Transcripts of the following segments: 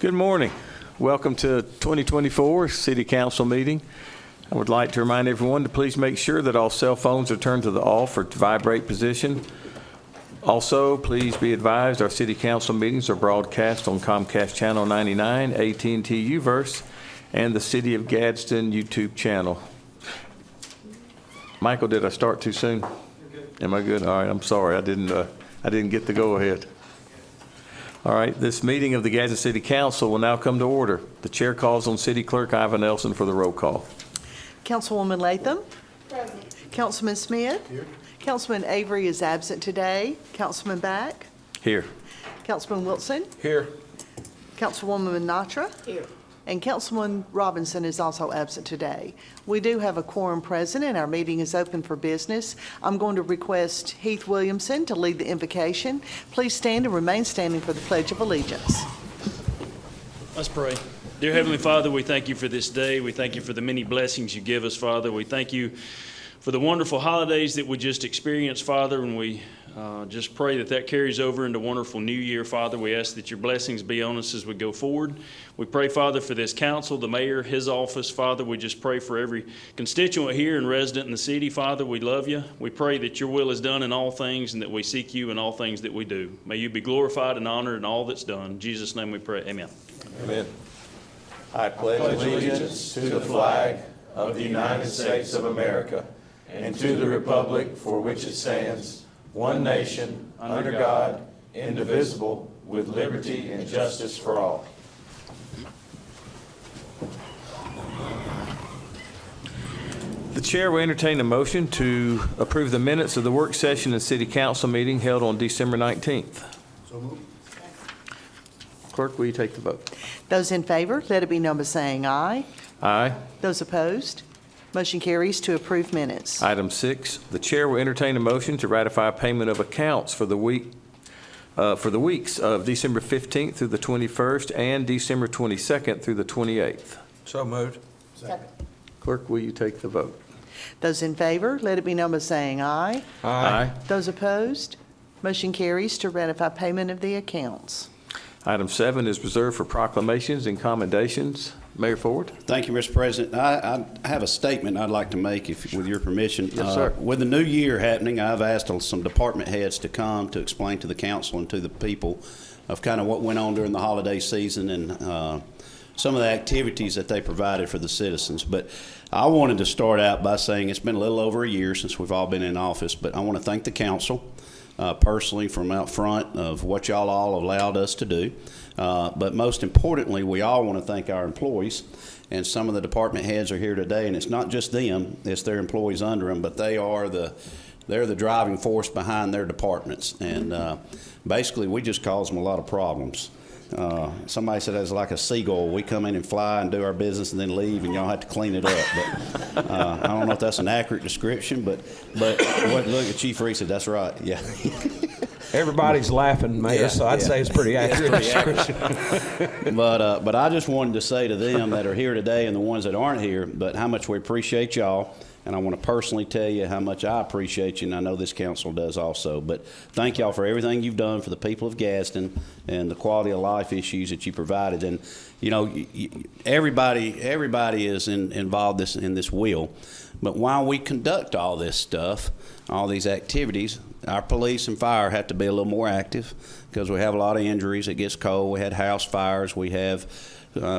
Good morning. Welcome to 2024 City Council meeting. I would like to remind everyone to please make sure that all cell phones are turned to the off or vibrate position. Also, please be advised our City Council meetings are broadcast on Comcast Channel 99, AT&T U-verse, and the City of Gadsden YouTube channel. Michael, did I start too soon? You're good. Am I good? All right, I'm sorry. I didn't get the go-ahead. All right, this meeting of the Gadsden City Council will now come to order. The chair calls on City Clerk Ivan Nelson for the roll call. Councilwoman Latham. Present. Councilman Smith. Here. Councilman Avery is absent today. Councilman Back. Here. Councilman Wilson. Here. Councilwoman Natra. Here. And Councilman Robinson is also absent today. We do have a quorum present, and our meeting is open for business. I'm going to request Heath Williamson to lead the invocation. Please stand and remain standing for the Pledge of Allegiance. Let's pray. Dear Heavenly Father, we thank you for this day. We thank you for the many blessings you give us, Father. We thank you for the wonderful holidays that we just experienced, Father, and we just pray that carries over into a wonderful new year, Father. We ask that your blessings be on us as we go forward. We pray, Father, for this council, the mayor, his office, Father. We just pray for every constituent here and resident in the city, Father. We love you. We pray that your will is done in all things and that we seek you in all things that we do. May you be glorified and honored in all that's done. In Jesus' name we pray. Amen. Amen. I pledge allegiance to the flag of the United States of America and to the republic for which it stands, one nation, under God, indivisible, with liberty and justice for all. The chair will entertain a motion to approve the minutes of the work session and City Council meeting held on December 19th. So moved. Clerk, will you take the vote? Those in favor, let it be known by saying aye. Aye. Those opposed, motion carries to approve minutes. Item 6, the chair will entertain a motion to ratify payment of accounts for the weeks of December 15th through the 21st and December 22nd through the 28th. So moved. Second. Clerk, will you take the vote? Those in favor, let it be known by saying aye. Aye. Those opposed, motion carries to ratify payment of the accounts. Item 7 is reserved for proclamations and commendations. Mayor Ford. Thank you, Mr. President. I have a statement I'd like to make, with your permission. Yes, sir. With the new year happening, I've asked some department heads to come to explain to the council and to the people of kind of what went on during the holiday season and some of the activities that they provided for the citizens. But I wanted to start out by saying it's been a little over a year since we've all been in office, but I want to thank the council personally from out front of what y'all all allowed us to do. But most importantly, we all want to thank our employees, and some of the department heads are here today, and it's not just them, it's their employees under them, but they're the driving force behind their departments, and basically we just cause them a lot of problems. Somebody said it's like a seagull. We come in and fly and do our business and then leave, and y'all have to clean it up. But I don't know if that's an accurate description, but look at Chief Reese said that's right. Yeah. Everybody's laughing, Mayor, Yeah, so I'd say it's pretty accurate. But I just wanted to say to them that are here today and the ones that aren't here, but how much we appreciate y'all. And I want to personally tell you how much I appreciate you, and I know this council does also. But thank y'all for everything you've done for the people of Gadsden and the quality of life issues that you provided. And, you know, everybody is involved in this wheel. But while we conduct all this stuff, all these activities, our police and fire have to be a little more active because we have a lot of injuries. It gets cold. We had house fires. We have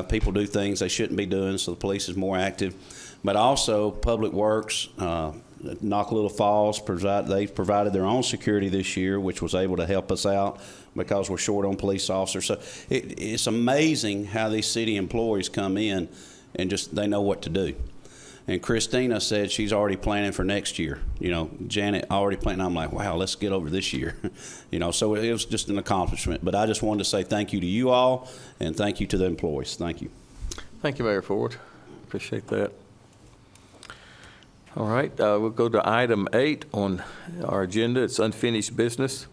people do things they shouldn't be doing, so the police is more active. But also Public Works, Noccalula Falls, they provided their own security this year, which was able to help us out because we're short on police officers. So it's amazing how these city employees come in and just they know what to do. And Christina said she's already planning for next year. You know, Janet already planning. I'm like, wow, let's get over this year. You know, so it was just an accomplishment. But I just wanted to say thank you to you all and thank you to the employees. Thank you. Thank you, Mayor Ford. Appreciate that. All right, we'll go to item 8 on our agenda. It's unfinished business.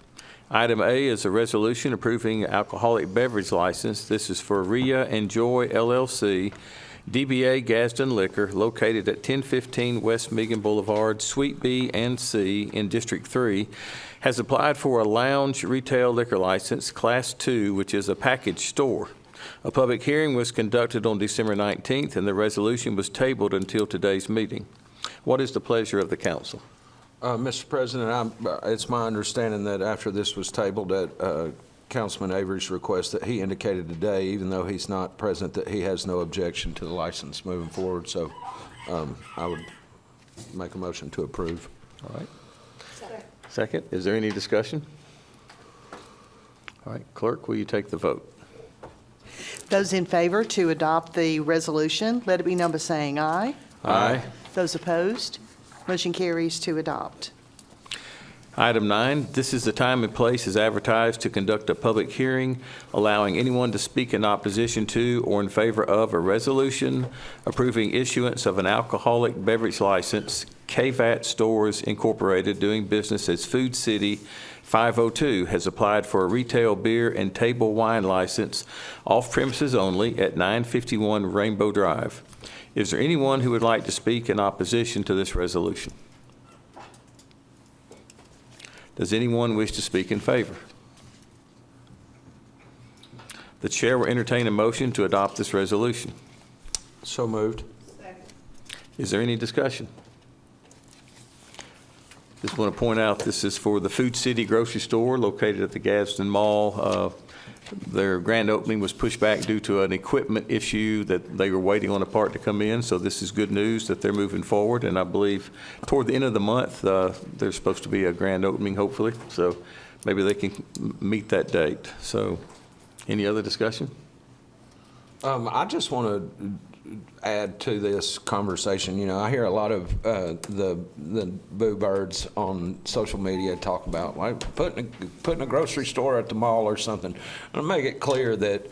Item A is a resolution approving alcoholic beverage license. This is for Ria and Joy LLC, DBA Gadsden Liquor, located at 1015 West Megan Boulevard, Suite B and C in District 3, has applied for a lounge retail liquor license, Class 2, which is a package store. A public hearing was conducted on December 19th, and the resolution was tabled until today's meeting. What is the pleasure of the council? Mr. President, it's my understanding that after this was tabled at Councilman Avery's request, that he indicated today, even though he's not present, that he has no objection to the license moving forward. So I would make a motion to approve. All right. Second. Is there any discussion? All right, clerk, will you take the vote? Those in favor to adopt the resolution, let it be known by saying aye. Aye. Those opposed, motion carries to adopt. Item 9, this is the time and place as advertised to conduct a public hearing, allowing anyone to speak in opposition to or in favor of a resolution approving issuance of an alcoholic beverage license. KVAT Stores Incorporated, doing business as Food City 502, has applied for a retail beer and table wine license off premises only at 951 Rainbow Drive. Is there anyone who would like to speak in opposition to this resolution? Does anyone wish to speak in favor? The chair will entertain a motion to adopt this resolution. So moved. Is there any discussion? Just want to point out, this is for the Food City grocery store located at the Gadsden Mall. Their grand opening was pushed back due to an equipment issue that they were waiting on a part to come in. So this is good news that they're moving forward. And I believe toward the end of the month, there's supposed to be a grand opening, hopefully. So maybe they can meet that date. So any other discussion? I just want to add to this conversation. You know, I hear a lot of the boo birds on social media talk about like putting a grocery store at the mall or something. I'll make it clear that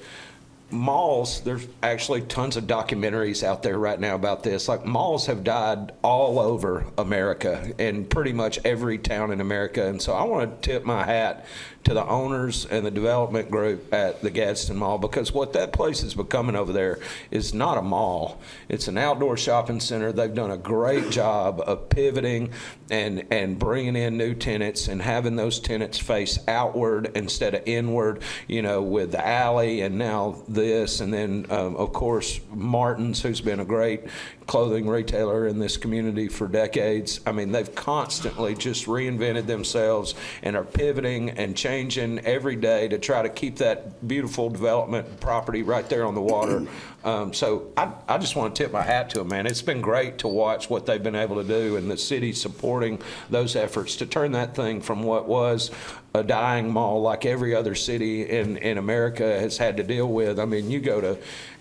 malls, there's actually tons of documentaries out there right now about this. Like, malls have died all over America, in pretty much every town in America. And so I want to tip my hat to the owners and the development group at the Gadsden Mall, because what that place is becoming over there is not a mall. It's an outdoor shopping center. They've done a great job of pivoting and bringing in new tenants and having those tenants face outward instead of inward, you know, with the alley and now this. And then, of course, Martin's, who's been a great clothing retailer in this community for decades. I mean, they've constantly just reinvented themselves and are pivoting and changing every day to try to keep that beautiful development property right there on the water. So I just want to tip my hat to them, man. It's been great to watch what they've been able to do, and the city supporting those efforts to turn that thing from what was a dying mall like every other city in America has had to deal with. I mean, you go to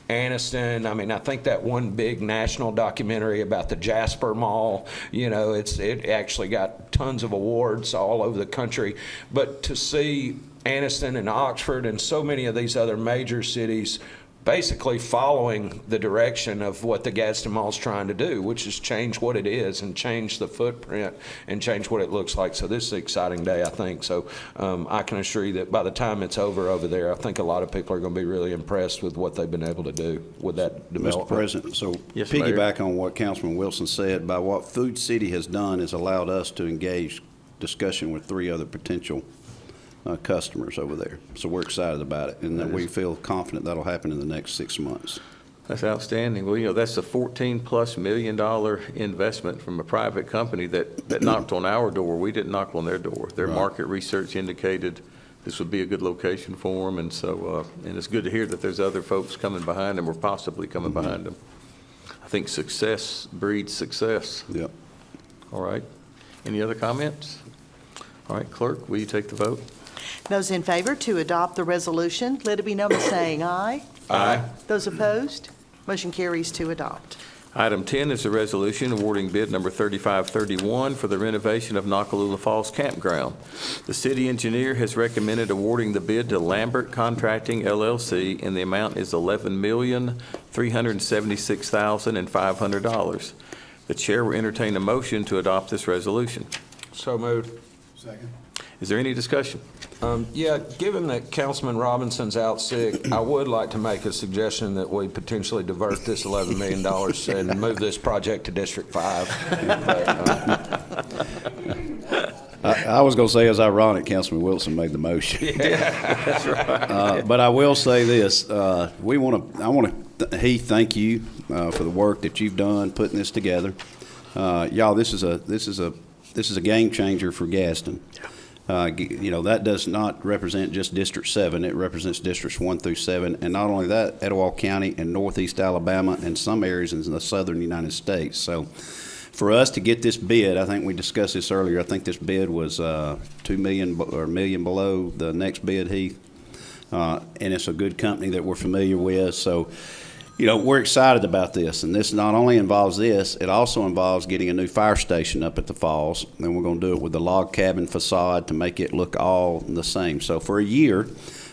Anniston. I mean, I think that one big national documentary about the Jasper Mall, you know, it actually got tons of awards all over the country. But to see Anniston and Oxford and so many of these other major cities basically following the direction of what the Gadsden Mall is trying to do, which is change what it is and change the footprint and change what it looks like. So this is an exciting day, I think. So I can assure you that by the time it's over there, I think a lot of people are going to be really impressed with what they've been able to do with that development. Mr. President, so Yes, piggyback on what Councilman Wilson said, by what Food City has done is allowed us to engage discussion with 3 other potential customers over there. So we're excited about it, and that we feel confident that'll happen in the next 6 months. That's outstanding. Well, you know, that's a $14+ million investment from a private company that knocked on our door. We didn't knock on their door. Their Right. market research indicated this would be a good location for them, and so and it's good to hear that there's other folks coming behind them or possibly coming behind them. I think success breeds success. Yep. All right. Any other comments? All right, clerk, will you take the vote? Those in favor to adopt the resolution, let it be known by saying aye. Aye. Those opposed, motion carries to adopt. Item 10 is a resolution awarding bid number 3531 for the renovation of Noccalula Falls Campground. The city engineer has recommended awarding the bid to Lambert Contracting LLC, and the amount is $11,376,500. The chair will entertain a motion to adopt this resolution. So moved. Is there any discussion? Yeah, given that Councilman Robinson's out sick, I would like to make a suggestion that we potentially divert this $11 million and move this project to District 5. I was going to say it's ironic Councilman Wilson made the motion. That's right. But I will say this, Heath, thank you for the work that you've done putting this together. Y'all, this is a game changer for Gadsden. That does not represent just District 7. It represents Districts 1 through 7. And not only that, Etowah County and Northeast Alabama and some areas in the southern United States. So for us to get this bid, I think we discussed this earlier, I think this bid was $2 million or $1 million below the next bid, Heath. And it's a good company that we're familiar with. So, we're excited about this. And this not only involves this, it also involves getting a new fire station up at the falls. And we're going to do it with the log cabin facade to make it look all the same. So for a year,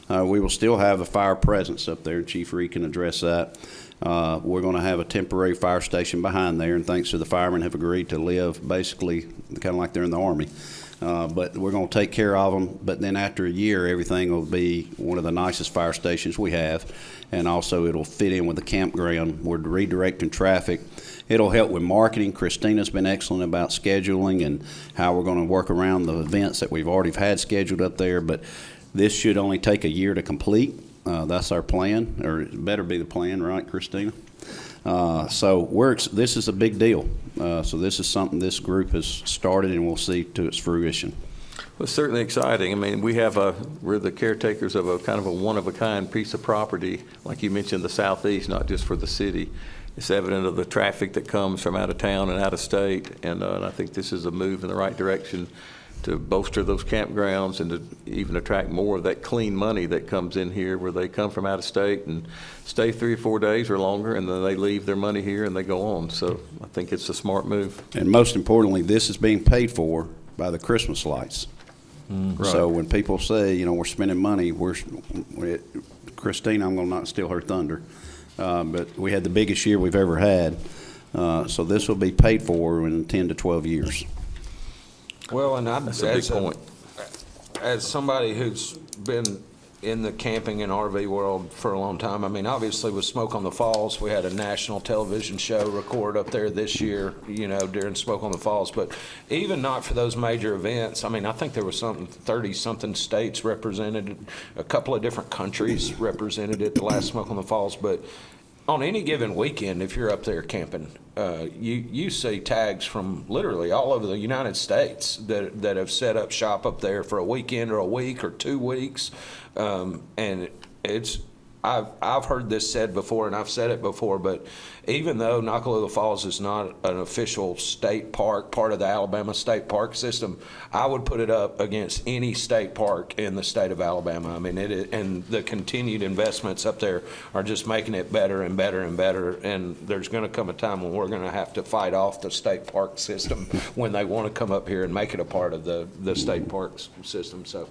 we will still have a fire presence up there. Chief Reed can address that. We're going to have a temporary fire station behind there. And thanks to the firemen have agreed to live basically kind of like they're in the Army. But we're going to take care of them. But then after a year, everything will be one of the nicest fire stations we have. And also it'll fit in with the campground. We're redirecting traffic. It'll help with marketing. Christina's been excellent about scheduling and how we're going to work around the events that we've already had scheduled up there. But this should only take a year to complete. That's our plan, or it better be the plan, right, Christina? So this is a big deal. So this is something this group has started and we'll see to its fruition. Well, it's certainly exciting. I mean, we're the caretakers of a kind of a one-of-a-kind piece of property, like you mentioned, the southeast, not just for the city. It's evident of the traffic that comes from out of town and out of state, and I think this is a move in the right direction to bolster those campgrounds and to even attract more of that clean money that comes in here, where they come from out of state and stay 3 or 4 days or longer, and then they leave their money here and they go on. So I think it's a smart move. And most importantly, this is being paid for by the Christmas lights. Right. So when people say, we're spending money, Christina, I'm going to not steal her thunder, but we had the biggest year we've ever had. So this will be paid for in 10 to 12 years. Well, and That's a big point. As somebody who's been in the camping and RV world for a long time, I mean, obviously with Smoke on the Falls, we had a national television show record up there this year, during Smoke on the Falls. But even not for those major events, I mean, I think there was 30-something states represented, a couple of different countries represented at the last Smoke on the Falls. But on any given weekend, if you're up there camping, you see tags from literally all over the United States that have set up shop up there for a weekend or a week or 2 weeks. And I've heard this said before, and I've said it before, but even though Noccalula Falls is not an official state park, part of the Alabama state park system, I would put it up against any state park in the state of Alabama. I mean, and the continued investments up there are just making it better and better and better. And there's going to come a time when we're going to have to fight off the state park system when they want to come up here and make it a part of the state parks system. So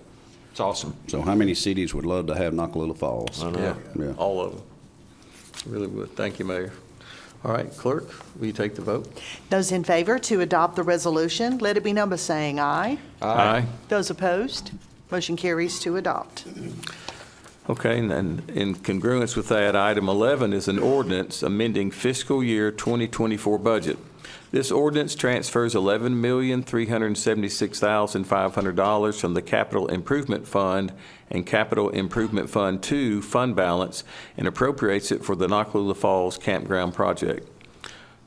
it's awesome. So how many cities would love to have Noccalula Falls? I know. Yeah, all of them. Really would. Thank you, Mayor. All right, Clerk, will you take the vote? Those in favor to adopt the resolution, let it be known by saying aye. Aye. Those opposed, motion carries to adopt. Okay, and in congruence with that, item 11 is an ordinance amending fiscal year 2024 budget. This ordinance transfers $11,376,500 from the Capital Improvement Fund and Capital Improvement Fund 2 fund balance and appropriates it for the Noccalula Falls Campground project.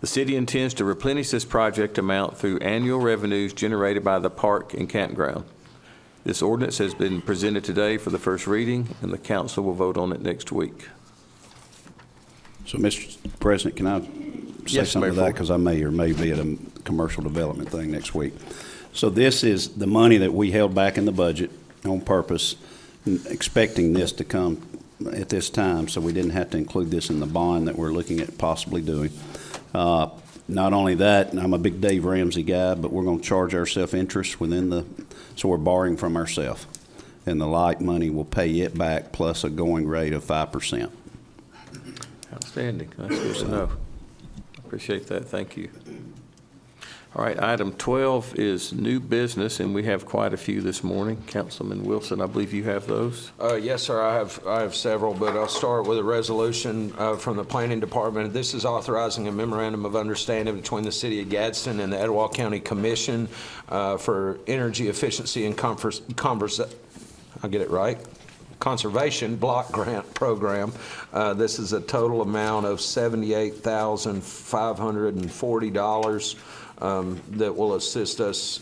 The city intends to replenish this project amount through annual revenues generated by the park and campground. This ordinance has been presented today for the first reading, and the council will vote on it next week. So, Mr. President, can I say Yes, something Mayor to that? Ford. Because I may or may be at a commercial development thing next week. So this is the money that we held back in the budget on purpose, expecting this to come at this time, so we didn't have to include this in the bond that we're looking at possibly doing. Not only that, and I'm a big Dave Ramsey guy, but we're going to charge ourselves interest so we're borrowing from ourselves. And the light money will pay it back plus a going rate of 5%. Outstanding. That's good to know. Appreciate that. Thank you. All right, item 12 is new business, and we have quite a few this morning. Councilman Wilson, I believe you have those. Yes, sir, I have several, but I'll start with a resolution from the Planning Department. This is authorizing a memorandum of understanding between the City of Gadsden and the Etowah County Commission for energy efficiency and I'll get it right, conservation block grant program. This is a total amount of $78,540 that will assist us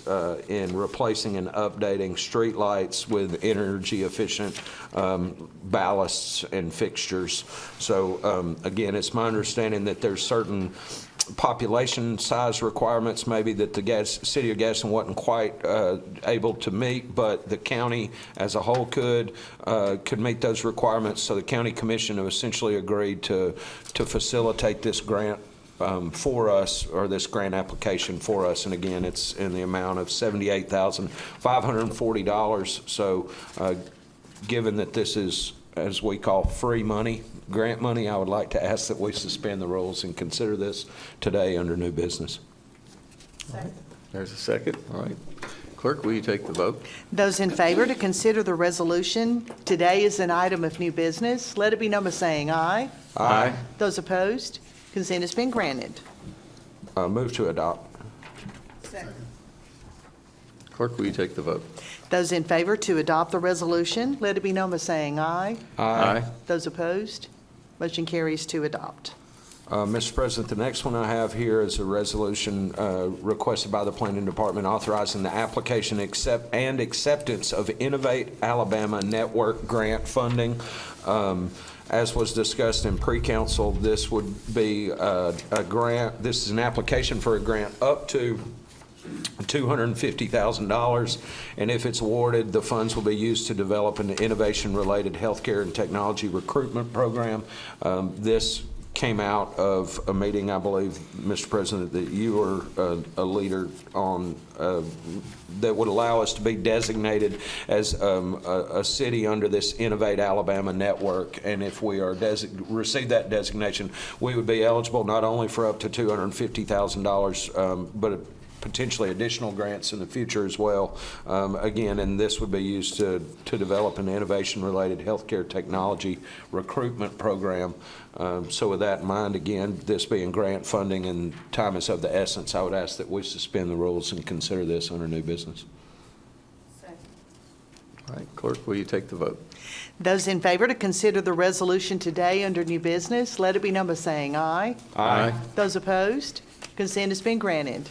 in replacing and updating streetlights with energy efficient ballasts and fixtures. So again, it's my understanding that there's certain population size requirements maybe that the City of Gadsden wasn't quite able to meet, but the county as a whole could meet those requirements. So the county commission have essentially agreed to facilitate this grant for us, or this grant application for us. And again, it's in the amount of $78,540. So given that this is, as we call, free money, grant money, I would like to ask that we suspend the rules and consider this today under new business. There's a second. All right. Clerk, will you take the vote? Those in favor to consider the resolution today as an item of new business, let it be known by saying aye. Aye. Those opposed, consent has been granted. Move to adopt. Clerk, will you take the vote? Those in favor to adopt the resolution, let it be known by saying aye. Aye. Those opposed, motion carries to adopt. Mr. President, the next one I have here is a resolution requested by the Planning Department authorizing the application and acceptance of Innovate Alabama Network grant funding. As was discussed in pre-council, this would be a grant. This is an application for a grant up to $250,000, and if it's awarded, the funds will be used to develop an innovation-related healthcare and technology recruitment program. This came out of a meeting, I believe, Mr. President, that you were a leader on, that would allow us to be designated as a city under this Innovate Alabama network. And if we are receive that designation, we would be eligible not only for up to $250,000, but potentially additional grants in the future as well. Again, and this would be used to develop an innovation-related healthcare technology recruitment program. So with that in mind, again, this being grant funding and time is of the essence, I would ask that we suspend the rules and consider this under new business. All right, Clerk, will you take the vote? Those in favor to consider the resolution today under new business, let it be known by saying aye. Aye. Those opposed, consent has been granted.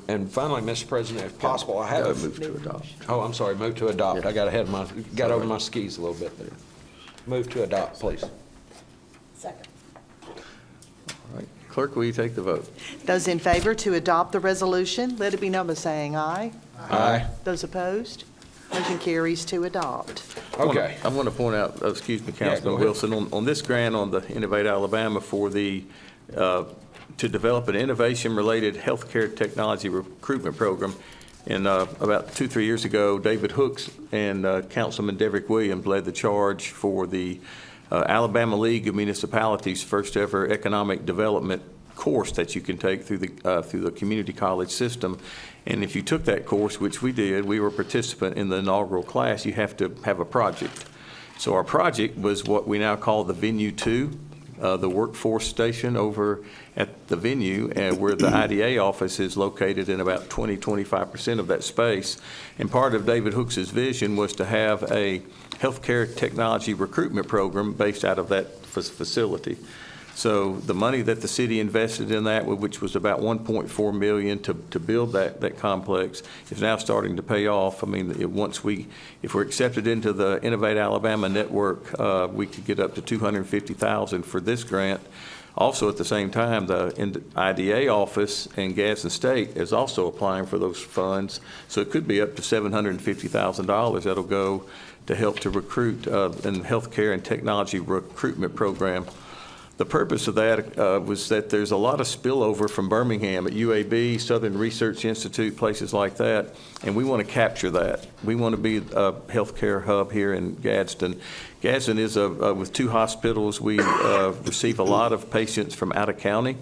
And finally, Mr. President, if possible, I have Move to adopt. Oh, I'm sorry, move to adopt. Yeah. I got over my skis a little bit there. Move to adopt, please. Second. All right, Clerk, will you take the vote? Those in favor to adopt the resolution, let it be known by saying aye. Aye. Those opposed, motion carries to adopt. Okay. I want to point out, excuse me, Yeah, go Councilman ahead. Wilson, on this grant on the Innovate Alabama for the, to develop an innovation-related healthcare technology recruitment program. And about 2-3 years ago, David Hooks and Councilman Dedrick Williams led the charge for the Alabama League of Municipalities' first ever economic development course that you can take through the community college system. And if you took that course, which we did, we were a participant in the inaugural class, you have to have a project. So our project was what we now call the Venue 2, the workforce station over at the venue, where the IDA office is located in about 20-25% of that space. And part of David Hooks's vision was to have a healthcare technology recruitment program based out of that facility. So the money that the city invested in that, which was about $1.4 million to build that complex, is now starting to pay off. I mean, if we're accepted into the Innovate Alabama network, we could get up to $250,000 for this grant. Also, at the same time, the IDA office in Gadsden State is also applying for those funds, so it could be up to $750,000 that'll go to help to recruit in healthcare and technology recruitment program. The purpose of that was that there's a lot of spillover from Birmingham at UAB, Southern Research Institute, places like that, and we want to capture that. We want to be a healthcare hub here in Gadsden. Gadsden is with 2 hospitals. We receive a lot of patients from out of county,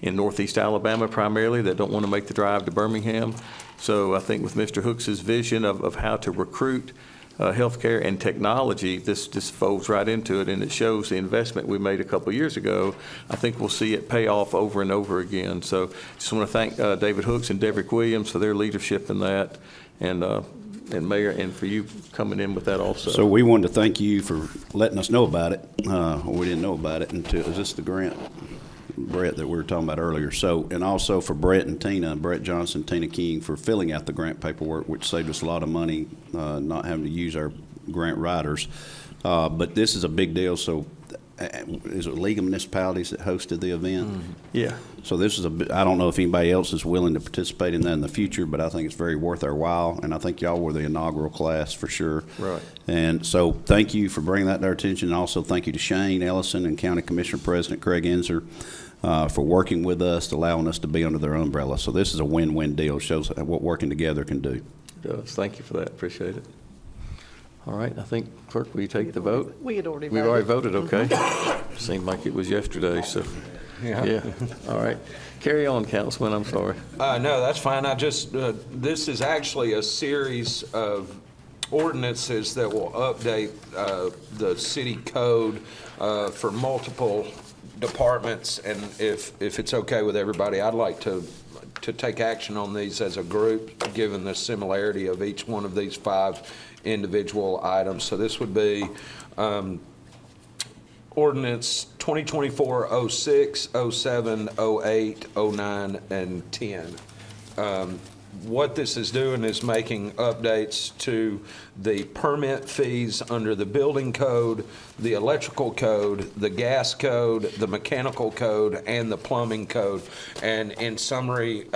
in Northeast Alabama primarily that don't want to make the drive to Birmingham. So I think with Mr. Hooks's vision of how to recruit healthcare and technology, this folds right into it, and it shows the investment we made a couple years ago. I think we'll see it pay off over and over again. So just want to thank David Hooks and Dedrick Williams for their leadership in that, and Mayor, and for you coming in with that also. So we wanted to thank you for letting us know about it. We didn't know about it until, is this the grant, Brett, that we were talking about earlier? So, and also for Brett and Tina, Brett Johnson, Tina King, for filling out the grant paperwork, which saved us a lot of money, not having to use our grant writers. But this is a big deal, so is it League of Municipalities that hosted the event? Yeah. So this is I don't know if anybody else is willing to participate in that in the future, but I think it's very worth our while, and I think y'all were the inaugural class for sure. Right. And so thank you for bringing that to our attention, and also thank you to Shane Ellison and County Commissioner President Craig Enzer for working with us, allowing us to be under their umbrella. So this is a win-win deal. It shows what working together can do. It does. Thank you for that. Appreciate it. All right, I think, Clerk, will you take the vote? We had already We've voted. already voted, okay. Seemed like it was yesterday, so, yeah. All right. Carry on, Councilman, I'm sorry. No, that's fine. I just, this is actually a series of ordinances that will update the city code for multiple departments, and if it's okay with everybody, I'd like to take action on these as a group, given the similarity of each one of these 5 individual items. So this would be ordinance 2024-06, 07, 08, 09, and 10. What this is doing is making updates to the permit fees under the building code, the electrical code, the gas code, the mechanical code, and the plumbing code. And in summary,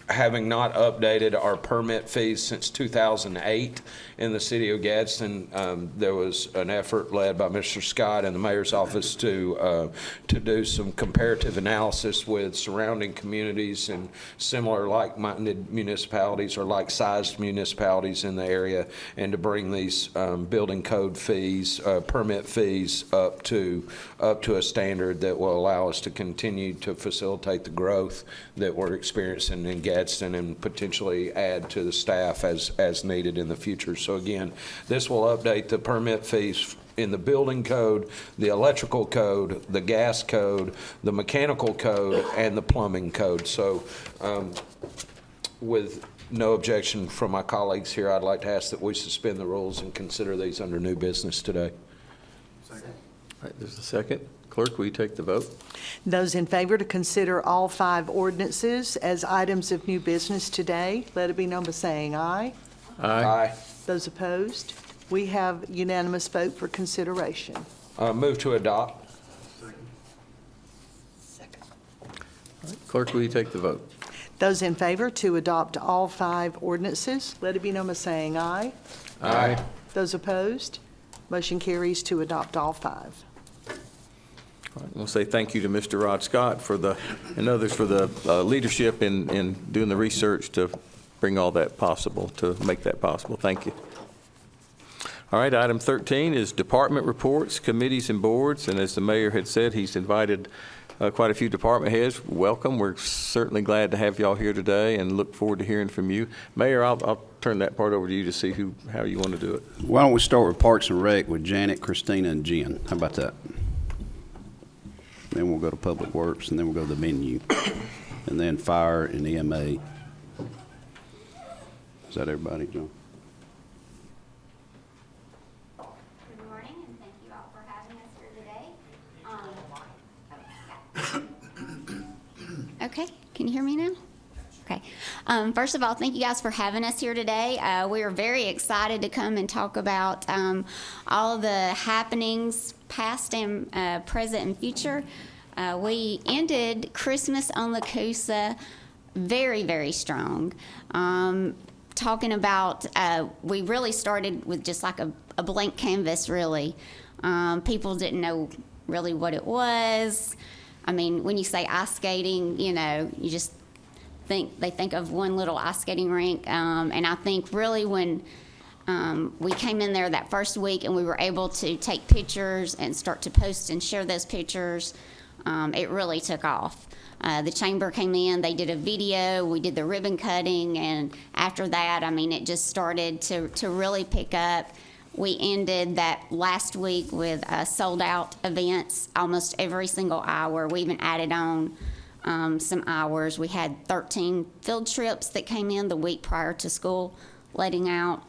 having not updated our permit fees since 2008 in the city of Gadsden, there was an effort led by Mr. Scott and the mayor's office to do some comparative analysis with surrounding communities and similar like-minded municipalities or like-sized municipalities in the area, and to bring these building code fees, permit fees up to a standard that will allow us to continue to facilitate the growth that we're experiencing in Gadsden and potentially add to the staff as needed in the future. So again, this will update the permit fees in the building code, the electrical code, the gas code, the mechanical code, and the plumbing code. So with no objection from my colleagues here, I'd like to ask that we suspend the rules and consider these under new business today. All right, there's a second. Clerk, will you take the vote? Those in favor to consider all 5 ordinances as items of new business today, let it be known by saying aye. Aye. Those opposed, we have unanimous vote for consideration. Move to adopt. Clerk, will you take the vote? Those in favor to adopt all 5 ordinances, let it be known by saying aye. Aye. Those opposed, motion carries to adopt all 5. All right, I want to say thank you to Mr. Rod Scott and others for the leadership in doing the research to bring all that possible, to make that possible. Thank you. All right, item 13 is department reports, committees, and boards. And as the mayor had said, he's invited quite a few department heads. Welcome. We're certainly glad to have y'all here today and look forward to hearing from you. Mayor, I'll turn that part over to you to see how you want to do it. Why don't we start with Parks and Rec with Janet, Christina, and Jen? How about that? Then we'll go to Public Works, and then we'll go to the menu, and then Fire and EMA. Is that everybody, John? Good morning, and thank you all for having us here today. Okay, can you hear me now? Okay. First of all, thank you guys for having us here today. We are very excited to come and talk about all of the happenings, past and present and future. We ended Christmas on La Coosa very, very strong. Talking about, we really started with just like a blank canvas, really. People didn't know really what it was. I mean, when you say ice skating, you know, you just they think of one little ice skating rink. And I think really when we came in there that first week and we were able to take pictures and start to post and share those pictures, it really took off. The chamber came in, they did a video, we did the ribbon cutting, and after that, I mean, it just started to really pick up. We ended that last week with sold-out events almost every single hour. We even added on some hours. We had 13 field trips that came in the week prior to school letting out.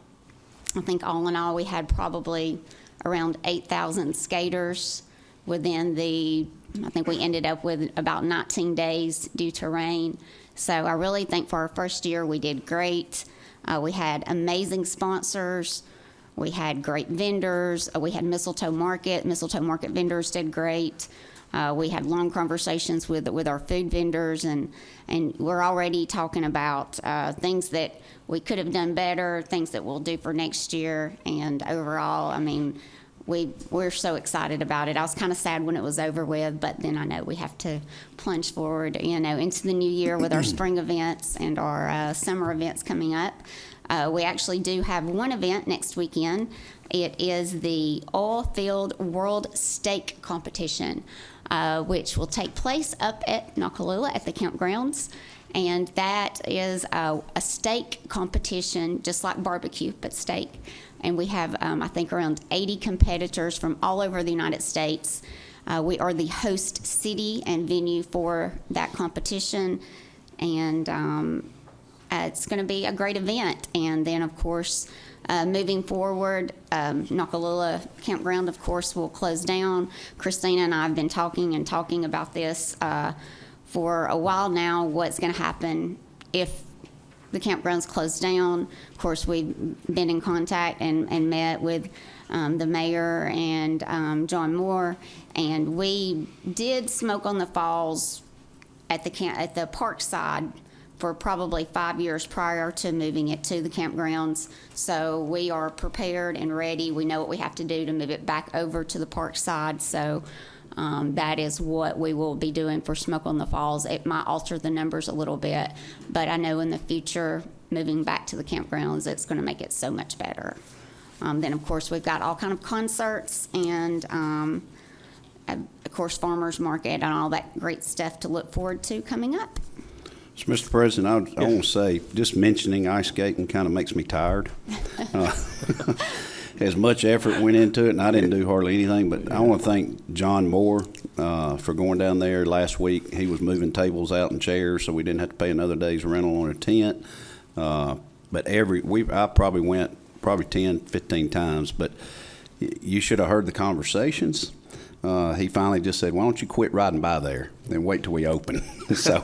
I think all in all, we had probably around 8,000 skaters within I think we ended up with about 19 days due to rain. So I really think for our first year, we did great. We had amazing sponsors. We had great vendors. We had Mistletoe Market. Mistletoe Market vendors did great. We had long conversations with our food vendors, and we're already talking about things that we could have done better, things that we'll do for next year. And overall, I mean, we're so excited about it. I was kind of sad when it was over with, but then I know we have to plunge forward, into the new year with our spring events and our summer events coming up. We actually do have one event next weekend. It is the Oil Field World Steak Competition, which will take place up at Noccalula at the campgrounds. And that is a steak competition, just like barbecue, but steak. And we have, I think, around 80 competitors from all over the United States. We are the host city and venue for that competition. And it's going to be a great event. And then, of course, moving forward, Noccalula Campground, of course, will close down. Christina and I have been talking about this for a while now, what's going to happen if the campground's closed down. Of course, we've been in contact and met with the mayor and John Moore, and we did Smoke on the Falls at the park side for probably 5 years prior to moving it to the campgrounds. So we are prepared and ready. We know what we have to do to move it back over to the park side. So that is what we will be doing for Smoke on the Falls. It might alter the numbers a little bit, but I know in the future, moving back to the campgrounds, it's going to make it so much better. Then, of course, we've got all kind of concerts and, of course, farmers market and all that great stuff to look forward to coming up. So, Mr. President, I want to say, just mentioning ice skating kind of makes me tired. As much effort went into it, and I didn't do hardly anything, but I want to thank John Moore for going down there last week. He was moving tables out and chairs, so we didn't have to pay another day's rental on a tent. But I probably went 10, 15 times, but you should have heard the conversations. He finally just said, "Why don't you quit riding by there and wait till we open?" So,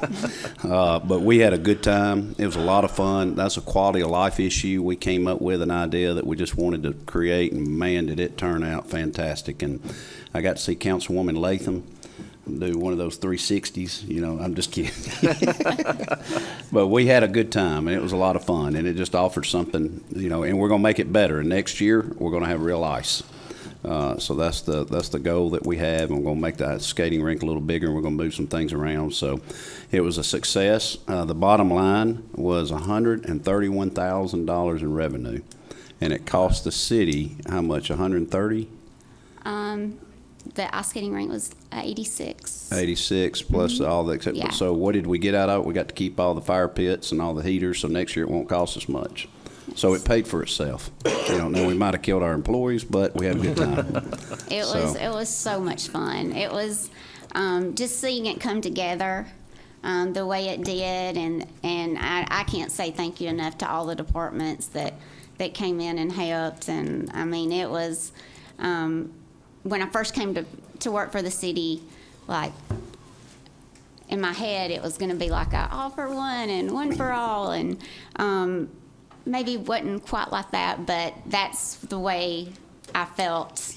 but we had a good time. It was a lot of fun. That's a quality of life issue. We came up with an idea that we just wanted to create, and man, did it turn out fantastic. And I got to see Councilwoman Latham do one of those 360s. I'm just kidding. But we had a good time, and it was a lot of fun, and it just offered something, and we're going to make it better. And next year, we're going to have real ice. So that's the goal that we have, and we're going to make that skating rink a little bigger, and we're going to move some things around. So it was a success. The bottom line was $131,000 in revenue, and it cost the city how much? $130,000. The ice skating rink was 86. 86 plus all the except. Yeah. So what did we get out of it? We got to keep all the fire pits and all the heaters. So next year it won't cost us much. So it paid for itself. Now we might have killed our employees, but we had a good time. It was so much fun. It was just seeing it come together the way it did, and I can't say thank you enough to all the departments that came in and helped. And I mean, it was when I first came to work for the city, like in my head, it was going to be like a all for one and one for all, and maybe wasn't quite like that, but that's the way I felt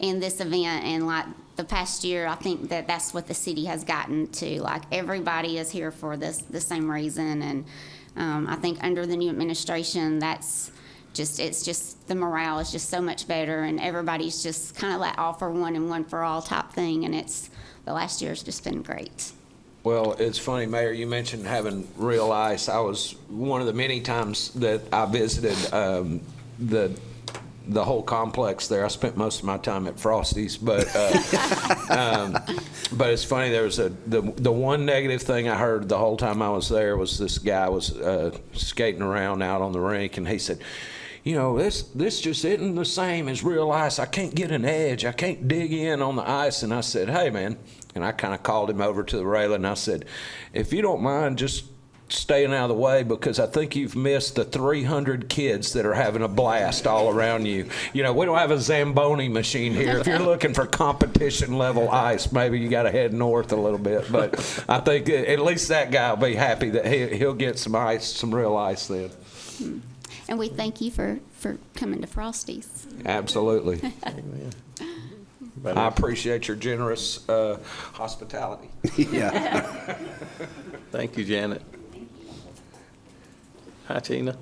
in this event. And like the past year, I think that's what the city has gotten to. Like everybody is here for the same reason. And I think under the new administration, it's just the morale is just so much better, and everybody's just kind of like all for one and one for all type thing. And the last year's just been great. Well, it's funny, Mayor, you mentioned having real ice. I was one of the many times that I visited the the whole complex there. I spent most of my time at Frosty's, but but it's funny. There was the one negative thing I heard the whole time I was there was this guy was skating around out on the rink, and he said, you know, this just isn't the same as real ice. I can't get an edge. I can't dig in on the ice. And I said, hey, man, and I kind of called him over to the railing, and I said, if you don't mind, just staying out of the way, because I think you've missed the 300 kids that are having a blast all around you. You know, we don't have a Zamboni machine here. If you're looking for competition level ice, maybe you got to head north a little bit. But I think at least that guy will be happy that he'll get some ice, some real ice then. And we thank you for coming to Frosty's. Absolutely. Amen. I appreciate your generous hospitality. Yeah. Thank you, Janet. Hi, Tina.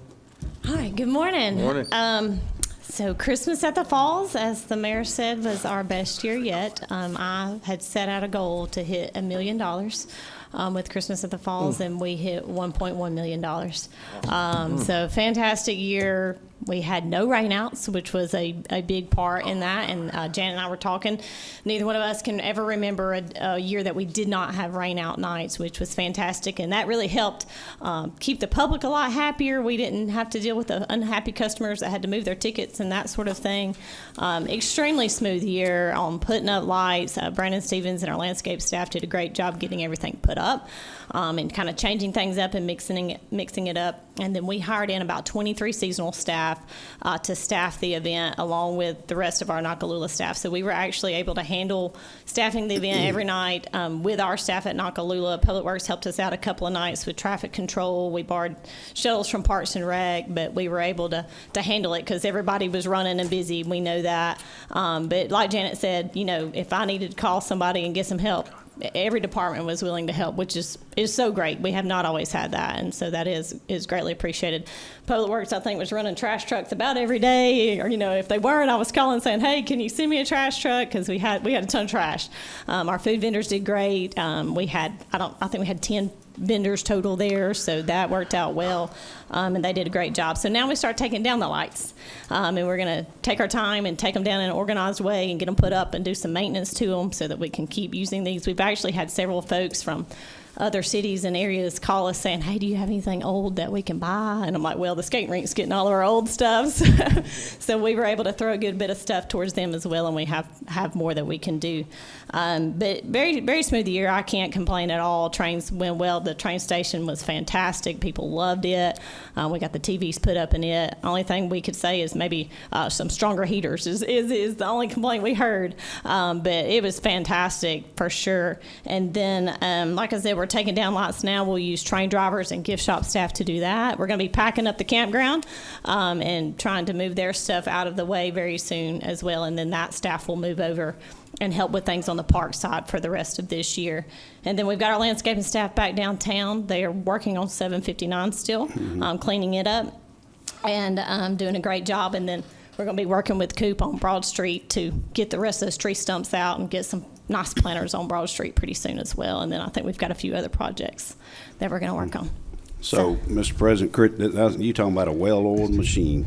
Hi, good morning. Morning. So Christmas at the Falls, as the mayor said, was our best year yet. I had set out a goal to hit $1 million with Christmas at the Falls, and we hit $1.1 million. So fantastic year. We had no rainouts, which was a big part in that. And Janet and I were talking. Neither one of us can ever remember a year that we did not have rainout nights, which was fantastic. And that really helped keep the public a lot happier. We didn't have to deal with the unhappy customers that had to move their tickets and that sort of thing. Extremely smooth year on putting up lights. Brandon Stevens and our landscape staff did a great job getting everything put up and kind of changing things up and mixing it up. And then we hired in about 23 seasonal staff to staff the event along with the rest of our Noccalula staff. So we were actually able to handle staffing the event every night with our staff at Noccalula. Public Works helped us out a couple of nights with traffic control. We borrowed shuttles from Parks and Rec, but we were able to handle it because everybody was running and busy. We know that. But like Janet said, you know, if I needed to call somebody and get some help, every department was willing to help, which is so great. We have not always had that, and so that is greatly appreciated. Public Works, I think, was running trash trucks about every day, or, you know, if they weren't, I was calling saying, hey, can you send me a trash truck? Because we had a ton of trash. Our food vendors did great. I think we had 10 vendors total there, so that worked out well, and they did a great job. So now we start taking down the lights, and we're going to take our time and take them down in an organized way and get them put up and do some maintenance to them so that we can keep using these. We've actually had several folks from other cities and areas call us saying, hey, do you have anything old that we can buy? And I'm like, well, the skate rink's getting all of our old stuff. So we were able to throw a good bit of stuff towards them as well, and we have more that we can do. But very, very smooth year. I can't complain at all. Trains went well. The train station was fantastic. People loved it. We got the TVs put up in it. Only thing we could say is maybe some stronger heaters is the only complaint we heard. But it was fantastic for sure. And then, like I said, we're taking down lights now. We'll use train drivers and gift shop staff to do that. We're going to be packing up the campground and trying to move their stuff out of the way very soon as well. And then that staff will move over and help with things on the park side for the rest of this year. And then we've got our landscaping staff back downtown. They are working on 759 still, cleaning it up and doing a great job. And then we're going to be working with Coop on Broad Street to get the rest of those tree stumps out and get some nice planters on Broad Street pretty soon as well. And then I think we've got a few other projects that we're going to work on. So, Mr. President, you talking about a well-oiled machine.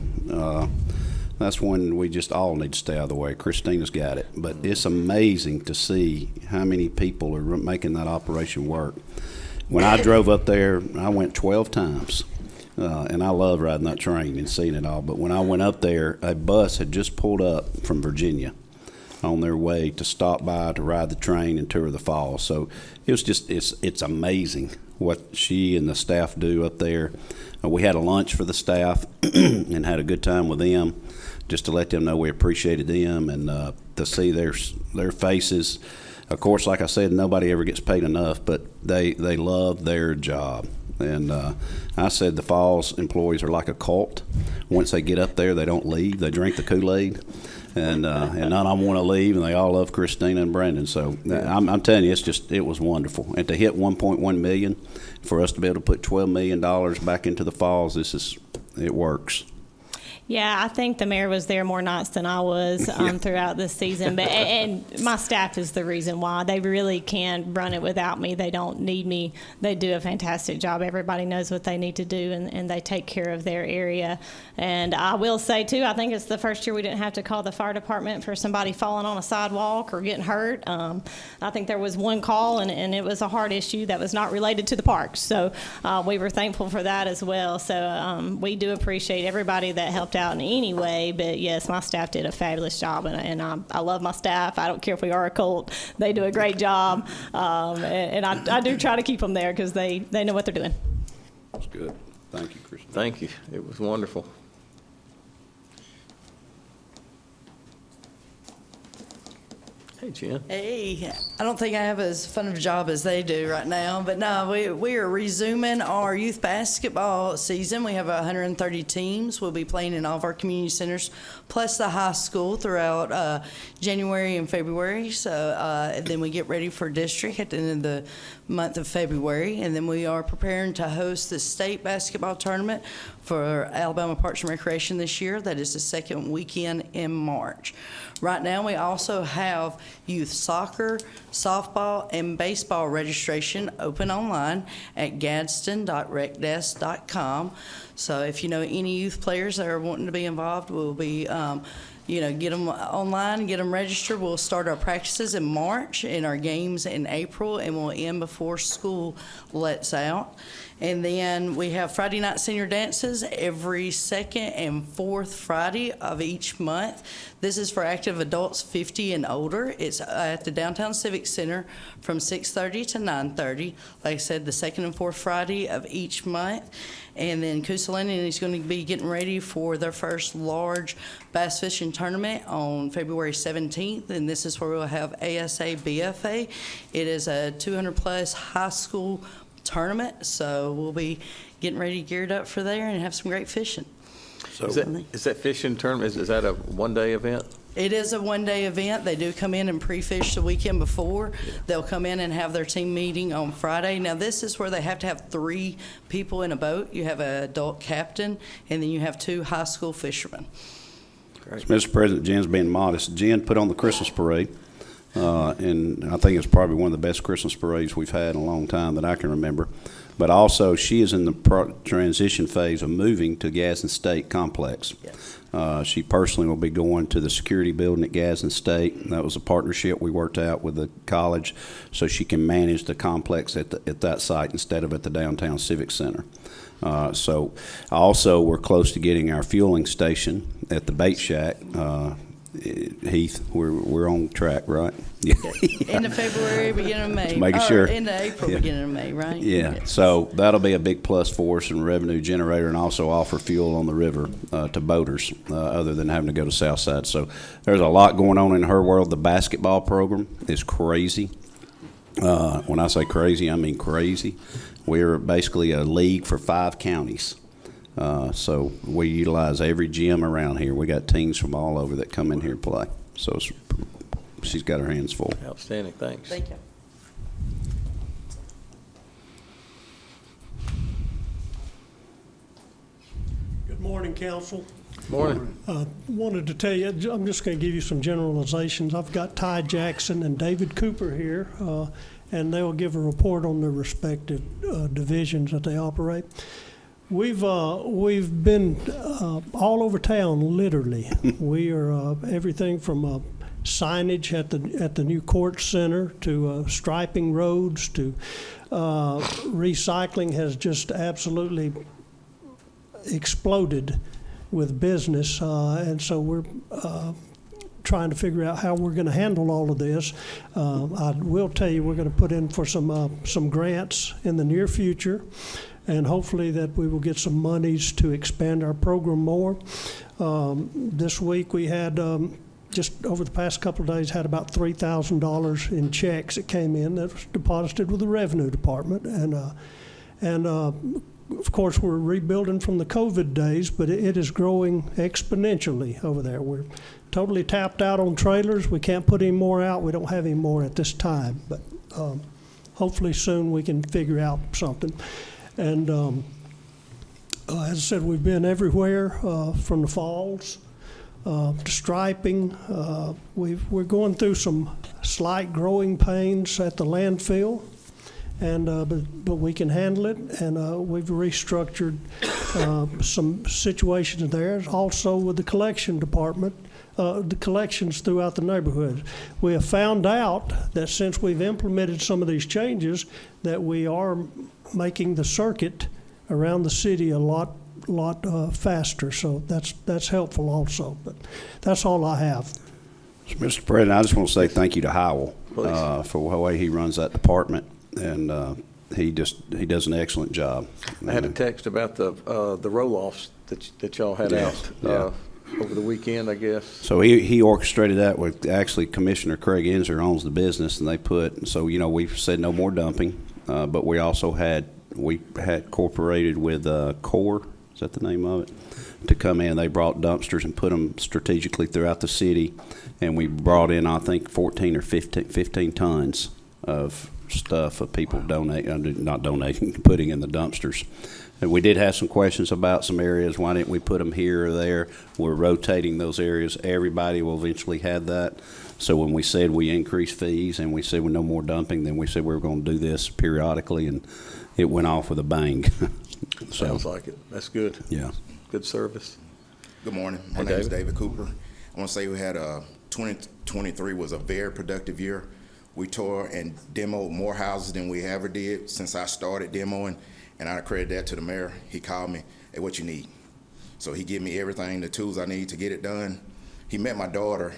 That's when we just all need to stay out of the way. Christina's got it. But it's amazing to see how many people are making that operation work. When I drove up there, I went 12 times. And I love riding that train and seeing it all. But when I went up there, a bus had just pulled up from Virginia on their way to stop by to ride the train and tour the falls. So it was just, it's amazing what she and the staff do up there. We had a lunch for the staff and had a good time with them, just to let them know we appreciated them and to see their faces. Of course, like I said, nobody ever gets paid enough, but they love their job. And I said the Falls employees are like a cult. Once they get up there, they don't leave. They drink the Kool-Aid. And none of them want to leave, and they all love Christina and Brandon. So I'm telling you, it was wonderful. And to hit $1.1 million, for us to be able to put $12 million back into the Falls, it works. Yeah, I think the mayor was there more nights than I was throughout this season. But and my staff is the reason why. They really can run it without me. They don't need me. They do a fantastic job. Everybody knows what they need to do, and they take care of their area. And I will say, too, I think it's the first year we didn't have to call the fire department for somebody falling on a sidewalk or getting hurt. I think there was one call, and it was a heart issue that was not related to the parks. So we were thankful for that as well. So we do appreciate everybody that helped out in any way. But, yes, my staff did a fabulous job, and I love my staff. I don't care if we are a cult. They do a great job. And I do try to keep them there because they know what they're doing. That's good. Thank you, Chris. Thank you. It was wonderful. Hey, Jen. Hey, I don't think I have as fun of a job as they do right now, but no, we are resuming our youth basketball season. We have 130 teams. We'll be playing in all of our community centers, plus the high school throughout January and February. So then we get ready for district at the end of the month of February, and then we are preparing to host the state basketball tournament for Alabama Parks and Recreation this year. That is the second weekend in March. Right now, we also have youth soccer, softball, and baseball registration open online at gadsden.recdesk.com. So if you know any youth players that are wanting to be involved, we'll be get them online, get them registered. We'll start our practices in March and our games in April, and we'll end before school lets out. And then we have Friday night senior dances every second and fourth Friday of each month. This is for active adults 50 and older. It's at the Downtown Civic Center from 6:30 to 9:30. Like I said, the second and fourth Friday of each month. And then Coosalina is going to be getting ready for their first large bass fishing tournament on February 17th. And this is where we'll have ASA BFA. It is a 200-plus high school tournament, so we'll be getting ready, geared up for there, and have some great fishing. So Is that fishing tournament, is that a one-day event? It is a one-day event. They do come in and pre-fish the weekend before. They'll come in and have their team meeting on Friday. Now, this is where they have to have 3 people in a boat. You have an adult captain, and then you have 2 high school fishermen. So, Mr. President, Jen's being modest. Jen put on the Christmas parade. And I think it's probably one of the best Christmas parades we've had in a long time that I can remember. But also, she is in the transition phase of moving to Gadsden State Complex. Yes. She personally will be going to the security building at Gadsden State. That was a partnership we worked out with the college so she can manage the complex at that site instead of at the Downtown Civic Center. So also, we're close to getting our fueling station at the bait shack. Heath, we're on track, right? Yeah. End of February, beginning of May. Just making sure. End of April, Yeah. beginning of May, right? Yeah, Yes. so that'll be a big plus for us and revenue generator, and also offer fuel on the river to boaters other than having to go to Southside. So there's a lot going on in her world. The basketball program is crazy. When I say crazy, I mean crazy. We're basically a league for 5 counties. So we utilize every gym around here. We got teams from all over that come in here and play. So she's got her hands full. Outstanding, thanks. Thank you. Good morning, council. Morning. Wanted to tell you, I'm just going to give you some generalizations. I've got Ty Jackson and David Cooper here, and they will give a report on their respective divisions that they operate. We've been all over town, literally. We are everything from signage at the new court center to striping roads to recycling has just absolutely exploded with business, and so we're trying to figure out how we're going to handle all of this. I will tell you we're going to put in for some grants in the near future, and hopefully that we will get some monies to expand our program more. This week we had, just over the past couple of days, had about $3,000 in checks that came in that was deposited with the Revenue Department. And of course, we're rebuilding from the COVID days, but it is growing exponentially over there. We're totally tapped out on trailers. We can't put any more out. We don't have any more at this time, but hopefully soon we can figure out something. And as I said, we've been everywhere, from the falls to striping. We're going through some slight growing pains at the landfill, and but we can handle it, and we've restructured some situations there. Also with the collection department, the collections throughout the neighborhood. We have found out that since we've implemented some of these changes, that we are making the circuit around the city a lot faster. So that's helpful also. But that's all I have. Mr. President, I just want to say thank you to Howell for the way he runs that department, and he does an excellent job. I had a text about the roll-offs that y'all had out over the weekend, I guess. So he orchestrated that with, actually, Commissioner Craig Enzer owns the business, and they put, so, you know, we've said no more dumping, but we also had cooperated with Core, is that the name of it, to come in. They brought dumpsters and put them strategically throughout the city, and we brought in, I think, 14 or 15 tons of stuff of people not donating, putting in the dumpsters. And we did have some questions about some areas. Why didn't we put them here or there? We're rotating those areas. Everybody will eventually have that. So when we said we increased fees and we said we no more dumping, then we said we were going to do this periodically, and it went off with a bang. Sounds like it. That's good. Yeah. Good service. Good morning. My name is David Cooper. I want to say we had 2023 was a very productive year. We tore and demoed more houses than we ever did since I started demoing, and I credit that to the mayor. He called me, hey, what you need? So he gave me everything, the tools I need to get it done. He met my daughter,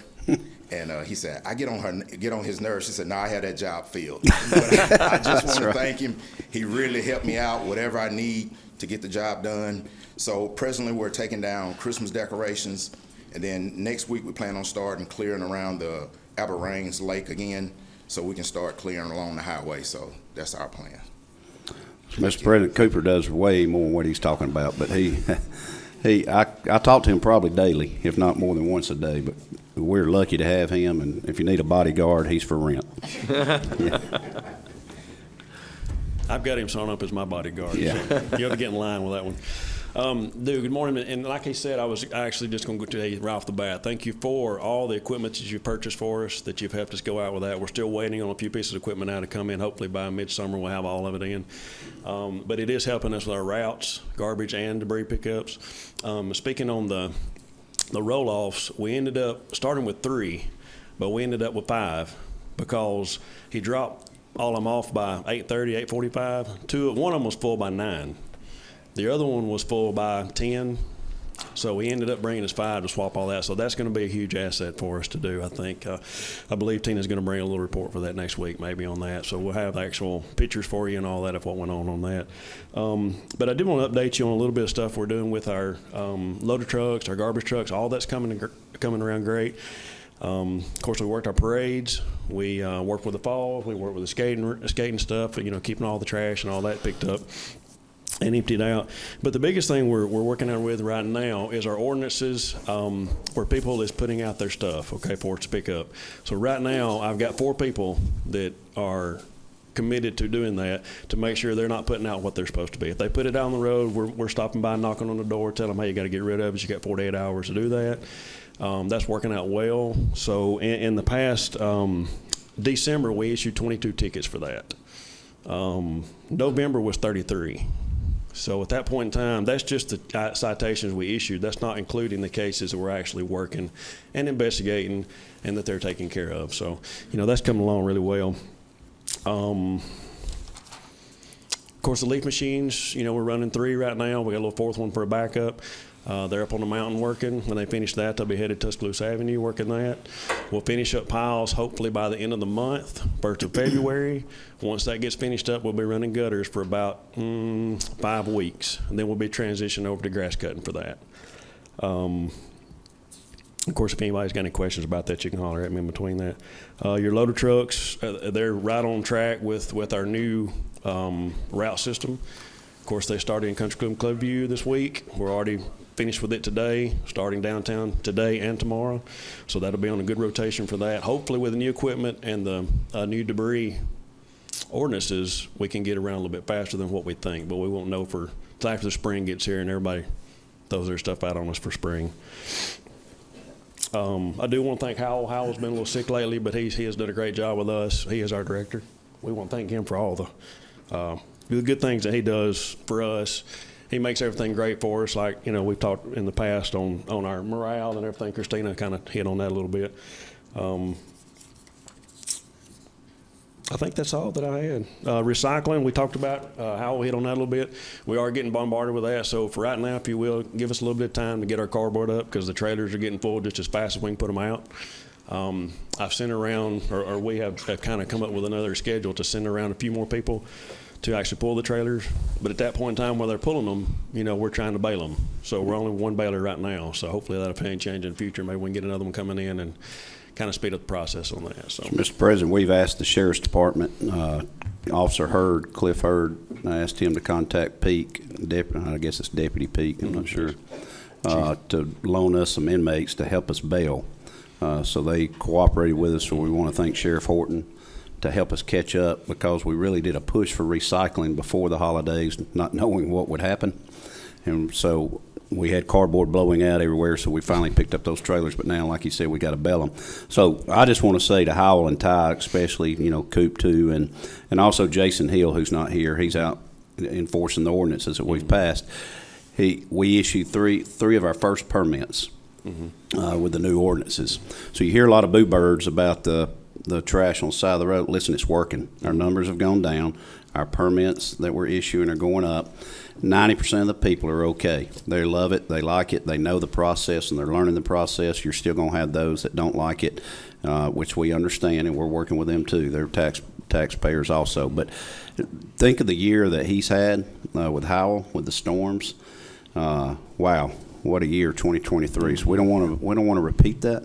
and he said, I get on his nerves. She said, no, I had that job filled. But I just want to thank him. He really helped me out, whatever I need to get the job done. So presently we're taking down Christmas decorations, and then next week we plan on starting clearing around the Albert Rains Lake again, so we can start clearing along the highway. So that's our plan. Mr. President, Cooper does way more than what he's talking about, but I talk to him probably daily, if not more than once a day, but we're lucky to have him, and if you need a bodyguard, he's for rent. Yeah. I've got him sewn up as my bodyguard. Yeah. So you have to get in line with that one. Dude, good morning. And like he said, I was actually just going to go to you right off the bat. Thank you for all the equipment that you've purchased for us, that you've helped us go out with that. We're still waiting on a few pieces of equipment now to come in. Hopefully by midsummer we'll have all of it in. But it is helping us with our routes, garbage and debris pickups. Speaking on the roll-offs, we ended up starting with 3, but we ended up with 5 because he dropped all of them off by 8:30, 8:45. One of them was full by 9. The other one was full by 10. So we ended up bringing us 5 to swap all that. So that's going to be a huge asset for us to do, I think. I believe Tina's going to bring a little report for that next week, maybe on that. So we'll have actual pictures for you and all that of what went on that. But I did want to update you on a little bit of stuff we're doing with our loader trucks, our garbage trucks. All that's coming around great. Of course, we worked our parades. We worked with the falls. We worked with the skating stuff, keeping all the trash and all that picked up and emptied out. But the biggest thing we're working on with right now is our ordinances where people is putting out their stuff, for us to pick up. So right now, I've got 4 people that are committed to doing that to make sure they're not putting out what they're supposed to be. If they put it out on the road, we're stopping by, knocking on the door, telling them, hey, you got to get rid of it. You got 48 hours to do that. That's working out well. So in the past December, we issued 22 tickets for that. November was 33. So at that point in time, that's just the citations we issued. That's not including the cases that we're actually working and investigating and that they're taking care of. So, that's coming along really well. Of course, the leaf machines, we're running 3 right now. We got a little 4th one for a backup. They're up on the mountain working. When they finish that, they'll be headed to Tuscaloosa Avenue working that. We'll finish up piles hopefully by the end of the month, 1st of February. Once that gets finished up, we'll be running gutters for about 5 weeks. And then we'll be transitioning over to grass cutting for that. Of course, if anybody's got any questions about that, you can holler at me in between that. Your loader trucks, they're right on track with our new route system. Of course, they started in Country Club Clubview this week. We're already finished with it today, starting downtown today and tomorrow. So that'll be on a good rotation for that. Hopefully with the new equipment and the new debris ordinances, we can get around a little bit faster than what we think, but we won't know for It's after the spring gets here and everybody throws their stuff out on us for spring. I do want to thank Howell. Howell's been a little sick lately, but he has done a great job with us. He is our director. We want to thank him for all the good things that he does for us. He makes everything great for us. Like, we've talked in the past on our morale and everything. Christina kind of hit on that a little bit. I think that's all that I had. Recycling, we talked about, how we hit on that a little bit. We are getting bombarded with that. So for right now, if you will, give us a little bit of time to get our cardboard up because the trailers are getting full just as fast as we can put them out. I've sent around, or we have kind of come up with another schedule to send around a few more people to actually pull the trailers. But at that point in time, while they're pulling them, we're trying to bail them. So we're only one bailer right now. So hopefully that'll change in the future. Maybe we can get another one coming in and kind of speed up the process on that. So, Mr. President, we've asked the Sheriff's Department, Officer Hurd, Cliff Hurd, I asked him to contact Peak, I guess it's Deputy Peak, I'm not sure, to loan us some inmates to help us bail. So they cooperated with us, so we want to thank Sheriff Horton to help us catch up because we really did a push for recycling before the holidays, not knowing what would happen. And so we had cardboard blowing out everywhere, so we finally picked up those trailers. But now, like you said, we got to bail them. So I just want to say to Howell and Ty, especially, Coop too, and also Jason Hill, who's not here. He's out enforcing the ordinances that we've passed. We issued three of our first permits with the new ordinances. So you hear a lot of boo birds about the trash on the side of the road. Listen, it's working. Our numbers have gone down. Our permits that we're issuing are going up. 90% of the people are okay. They love it. They like it. They know the process, and they're learning the process. You're still going to have those that don't like it, which we understand, and we're working with them too. They're taxpayers also. But think of the year that he's had with Howell, with the storms. Wow, what a year 2023. So we don't want to repeat that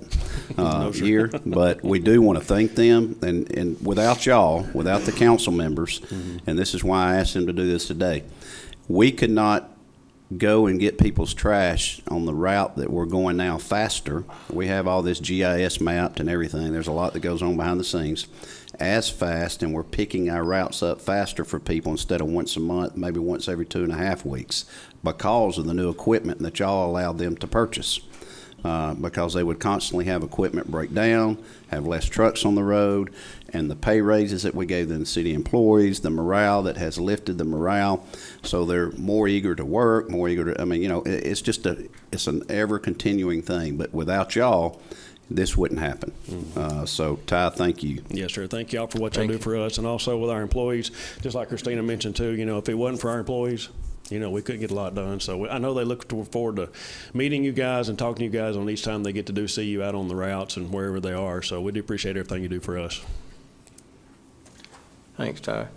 year, but we do want to thank them. And without y'all, without the council members, and this is why I asked them to do this today, we could not go and get people's trash on the route that we're going now faster. We have all this GIS mapped and everything. There's a lot that goes on behind the scenes as fast, and we're picking our routes up faster for people instead of once a month, maybe once every 2.5 weeks because of the new equipment that y'all allowed them to purchase. Because they would constantly have equipment break down, have less trucks on the road, and the pay raises that we gave the city employees, the morale that has lifted the morale, so they're more eager to work, more eager to, it's just it's an ever-continuing thing, but without y'all, this wouldn't happen. So, Ty, thank you. Yes, sir. Thank y'all for what y'all do for us, and also with our employees, just like Christina mentioned too, if it wasn't for our employees, we couldn't get a lot done. So I know they look forward to meeting you guys and talking to you guys on each time they get to see you out on the routes and wherever they are. So we do appreciate everything you do for us. Thanks, Ty.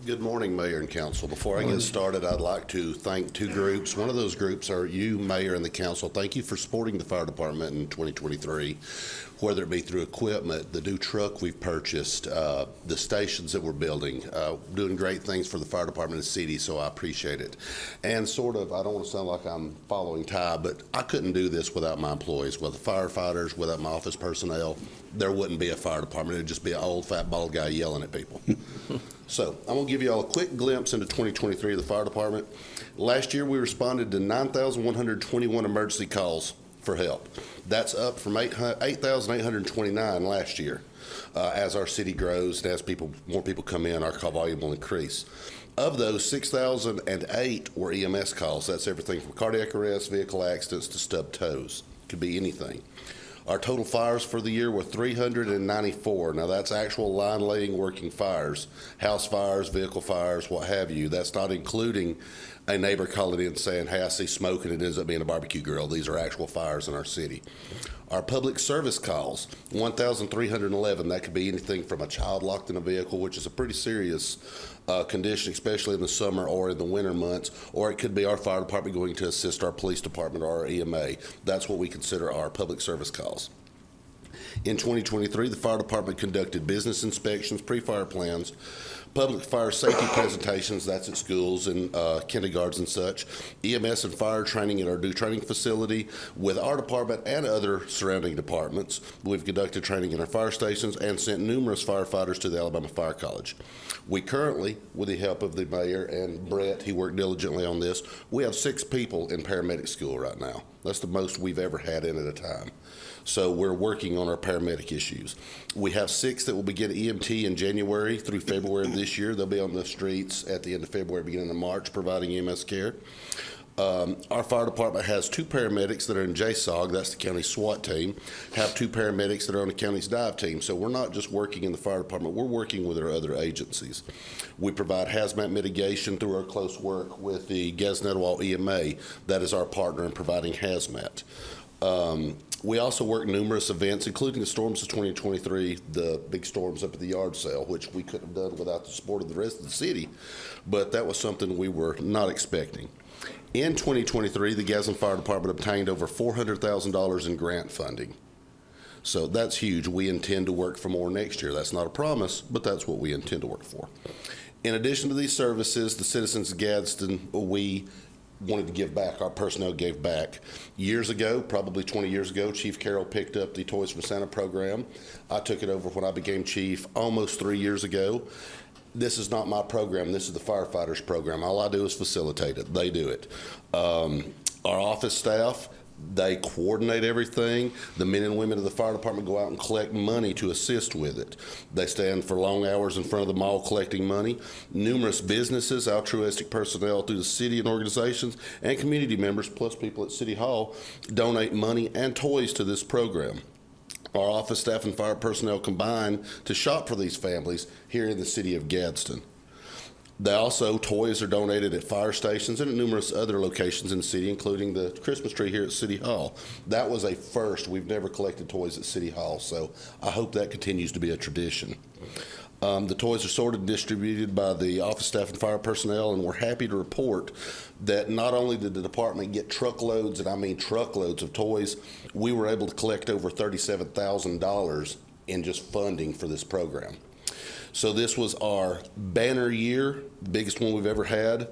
Good morning, Mayor and Council. Before I get started, I'd like to thank two groups. One of those groups are you, Mayor, and the Council. Thank you for supporting the fire department in 2023, whether it be through equipment, the new truck we've purchased, the stations that we're building, doing great things for the fire department and city, so I appreciate it. And I don't want to sound like I'm following Ty, but I couldn't do this without my employees, without the firefighters, without my office personnel. There wouldn't be a fire department. It'd just be an old, fat, bald guy yelling at people. So I'm going to give you all a quick glimpse into 2023 of the fire department. Last year, we responded to 9,121 emergency calls for help. That's up from 8,829 last year. As our city grows and as more people come in, our call volume will increase. Of those, 6,008 were EMS calls. That's everything from cardiac arrest, vehicle accidents, to stubbed toes. Could be anything. Our total fires for the year were 394. Now, that's actual line-laying working fires, house fires, vehicle fires, what have you. That's not including a neighbor calling in saying, hey, I see smoke, and it ends up being a barbecue grill. These are actual fires in our city. Our public service calls, 1,311. That could be anything from a child locked in a vehicle, which is a pretty serious condition, especially in the summer or in the winter months, or it could be our fire department going to assist our police department or our EMA. That's what we consider our public service calls. In 2023, the fire department conducted business inspections, pre-fire plans, Public fire safety presentations, that's at schools and kindergartens and such. EMS and fire training at our new training facility with our department and other surrounding departments. We've conducted training in our fire stations and sent numerous firefighters to the Alabama Fire College. We currently, with the help of the mayor and Brett, he worked diligently on this, we have 6 people in paramedic school right now. That's the most we've ever had in at a time. So we're working on our paramedic issues. We have 6 that will begin EMT in January through February of this year. They'll be on the streets at the end of February, beginning of March, providing EMS care. Our fire department has 2 paramedics that are in JSOG, that's the county SWAT team, have 2 paramedics that are on the county's dive team. So we're not just working in the fire department, we're working with our other agencies. We provide hazmat mitigation through our close work with the Gadsden EMA. That is our partner in providing hazmat. We also work numerous events, including the storms of 2023, the big storms up at the yard sale, which we couldn't have done without the support of the rest of the city, but that was something we were not expecting. In 2023, the Gadsden Fire Department obtained over $400,000 in grant funding. So that's huge. We intend to work for more next year. That's not a promise, but that's what we intend to work for. In addition to these services, the citizens of Gadsden, we wanted to give back. Our personnel gave back. Years ago, probably 20 years ago, Chief Carroll picked up the Toys for Santa program. I took it over when I became chief almost 3 years ago. This is not my program. This is the firefighters program. All I do is facilitate it. They do it. Our office staff, they coordinate everything. The men and women of the fire department go out and collect money to assist with it. They stand for long hours in front of the mall collecting money. Numerous businesses, altruistic personnel through the city and organizations, and community members, plus people at City Hall, donate money and toys to this program. Our office staff and fire personnel combine to shop for these families here in the city of Gadsden. Toys are donated at fire stations and at numerous other locations in the city, including the Christmas tree here at City Hall. That was a first. We've never collected toys at City Hall, so I hope that continues to be a tradition. The toys are sorted and distributed by the office staff and fire personnel, and we're happy to report that not only did the department get truckloads, and I mean truckloads of toys, we were able to collect over $37,000 in just funding for this program. So this was our banner year, the biggest one we've ever had.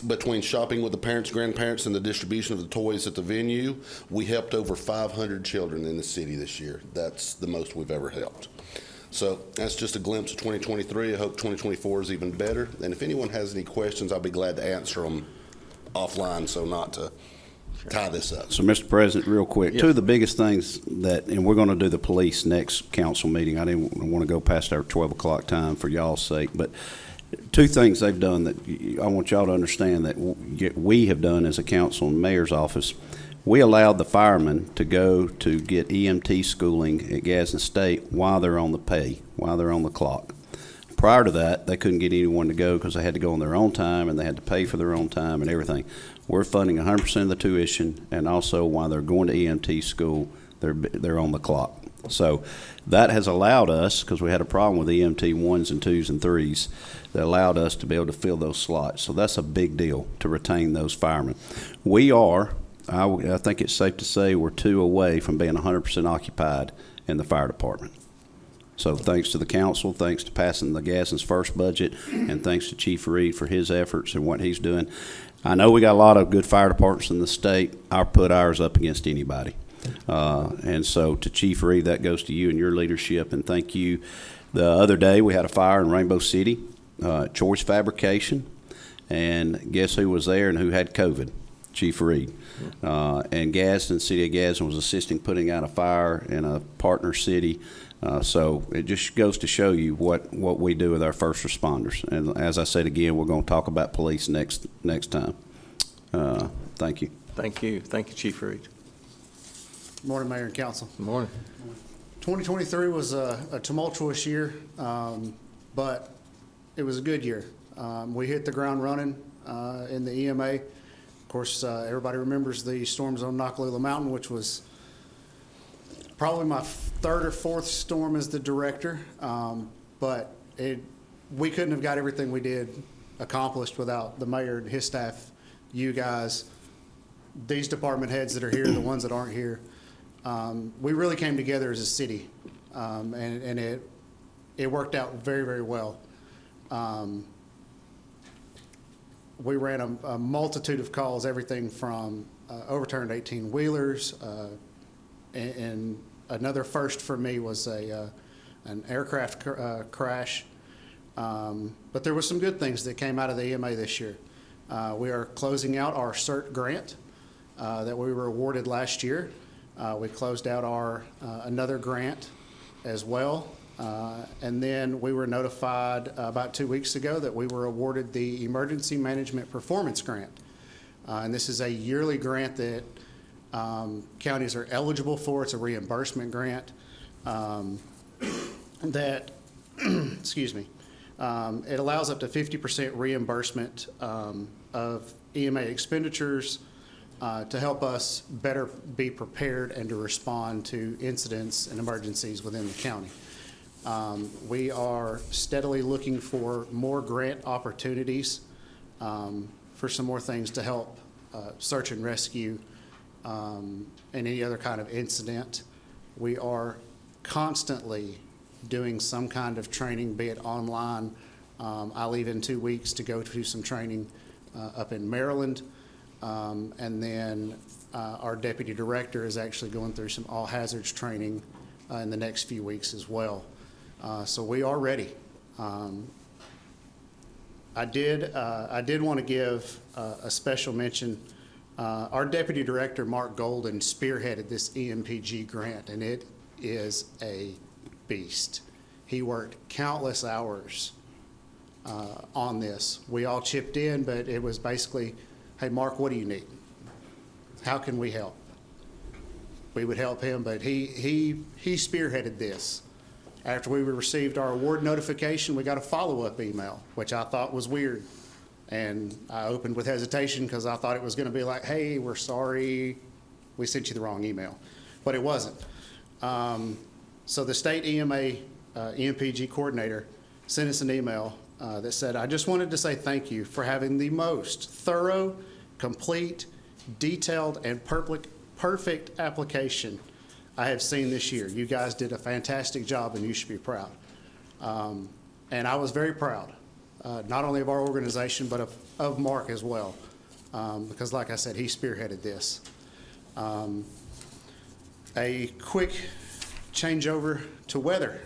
Between shopping with the parents, grandparents, and the distribution of the toys at the venue, we helped over 500 children in the city this year. That's the most we've ever helped. So that's just a glimpse of 2023. I hope 2024 is even better. And if anyone has any questions, I'll be glad to answer them offline, so not to tie this up. So, Mr. President, real quick, Two of the biggest things that, and we're going to do the police next council meeting. I didn't want to go past our 12 o'clock time for y'all's sake, but 2 things they've done that I want y'all to understand that we have done as a council and mayor's office. We allowed the firemen to go to get EMT schooling at Gadsden State while they're on the clock. Prior to that, they couldn't get anyone to go because they had to go on their own time and they had to pay for their own time and everything. We're funding 100% of the tuition, and also while they're going to EMT school, they're on the clock. So that has allowed us, because we had a problem with EMT 1s and 2s and 3s, that allowed us to be able to fill those slots. So that's a big deal to retain those firemen. We are, I think it's safe to say, we're 2 away from being 100% occupied in the fire department. So thanks to the council, thanks to passing the Gadsden's first budget, and thanks to Chief Reed for his efforts and what he's doing. I know we got a lot of good fire departments in the state. I'll put ours up against anybody. And so to Chief Reed, that goes to you and your leadership, and thank you. The other day we had a fire in Rainbow City, Choice Fabrication, and guess who was there and who had COVID? Chief Reed. And Gadsden, City of Gadsden was assisting putting out a fire in a partner city. So it just goes to show you what we do with our first responders. And as I said again, we're going to talk about police next time. Thank you. Thank you. Thank you, Chief Reed. Good morning, Mayor and Council. Good morning. 2023 was a tumultuous year, but it was a good year. We hit the ground running in the EMA. Of course, everybody remembers the storms on Noccalula Mountain, which was probably my 3rd or 4th storm as the director, but we couldn't have got everything we did accomplished without the mayor and his staff, you guys, these department heads that are here, the ones that aren't here. We really came together as a city, and it worked out very, very well. We ran a multitude of calls, everything from overturned 18-wheelers, and another first for me was an aircraft crash. But there were some good things that came out of the EMA this year. We are closing out our CERT grant that we were awarded last year. We closed out our another grant as well. And then we were notified about 2 weeks ago that we were awarded the Emergency Management Performance Grant. And this is a yearly grant that counties are eligible for. It's a reimbursement grant that, excuse me, it allows up to 50% reimbursement of EMA expenditures to help us better be prepared and to respond to incidents and emergencies within the county. We are steadily looking for more grant opportunities for some more things to help search and rescue and any other kind of incident. We are constantly doing some kind of training, be it online. I leave in 2 weeks to go to some training up in Maryland. And then our deputy director is actually going through some all hazards training in the next few weeks as well. So we are ready. I did want to give a special mention. Our deputy director, Mark Golden, spearheaded this EMPG grant, and it is a beast. He worked countless hours on this. We all chipped in, but it was basically, hey, Mark, what do you need? How can we help? We would help him, but he spearheaded this. After we received our award notification, we got a follow-up email, which I thought was weird. And I opened with hesitation because I thought it was going to be like, hey, we're sorry, we sent you the wrong email. But it wasn't. So the state EMA EMPG coordinator sent us an email that said, I just wanted to say thank you for having the most thorough, complete, detailed, and perfect application I have seen this year. You guys did a fantastic job, and you should be proud. And I was very proud, not only of our organization, but of Mark as well, because like I said, he spearheaded this. A quick changeover to weather.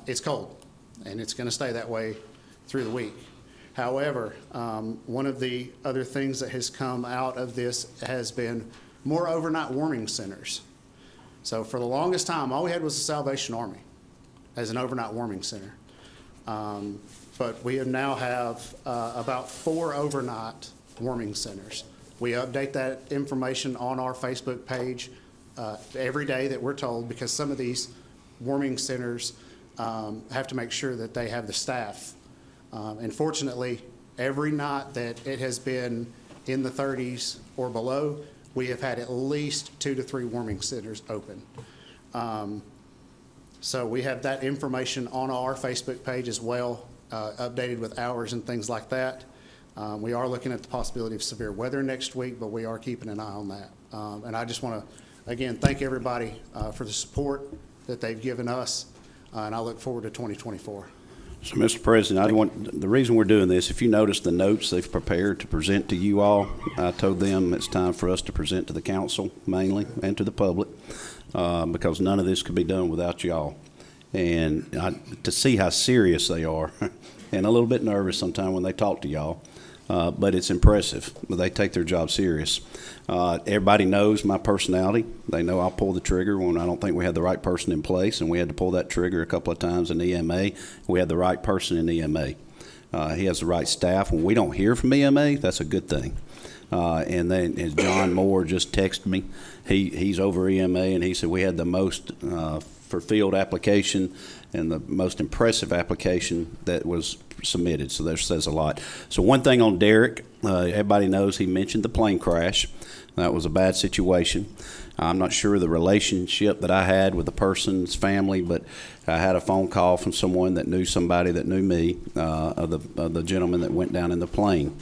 It's cold, and it's going to stay that way through the week. However, one of the other things that has come out of this has been more overnight warming centers. So for the longest time, all we had was the Salvation Army as an overnight warming center. But we now have about 4 overnight warming centers. We update that information on our Facebook page every day that we're told, because some of these warming centers have to make sure that they have the staff. And fortunately, every night that it has been in the 30s or below, we have had at least 2 to 3 warming centers open. So we have that information on our Facebook page as well, updated with hours and things like that. We are looking at the possibility of severe weather next week, but we are keeping an eye on that. And I just want to, again, thank everybody for the support that they've given us, and I look forward to 2024. So, Mr. President, the reason we're doing this, if you notice the notes they've prepared to present to you all, I told them it's time for us to present to the council mainly and to the public, because none of this could be done without y'all. And to see how serious they are, and a little bit nervous sometimes when they talk to y'all, but it's impressive. They take their job serious. Everybody knows my personality. They know I'll pull the trigger when I don't think we had the right person in place, and we had to pull that trigger a couple of times in EMA. We had the right person in EMA. He has the right staff. When we don't hear from EMA, that's a good thing. And then as John Moore just texted me, he's over EMA, and he said we had the most for field application and the most impressive application that was submitted. So that says a lot. So one thing on Derek, everybody knows he mentioned the plane crash. That was a bad situation. I'm not sure the relationship that I had with the person's family, but I had a phone call from someone that knew somebody that knew me, of the gentleman that went down in the plane.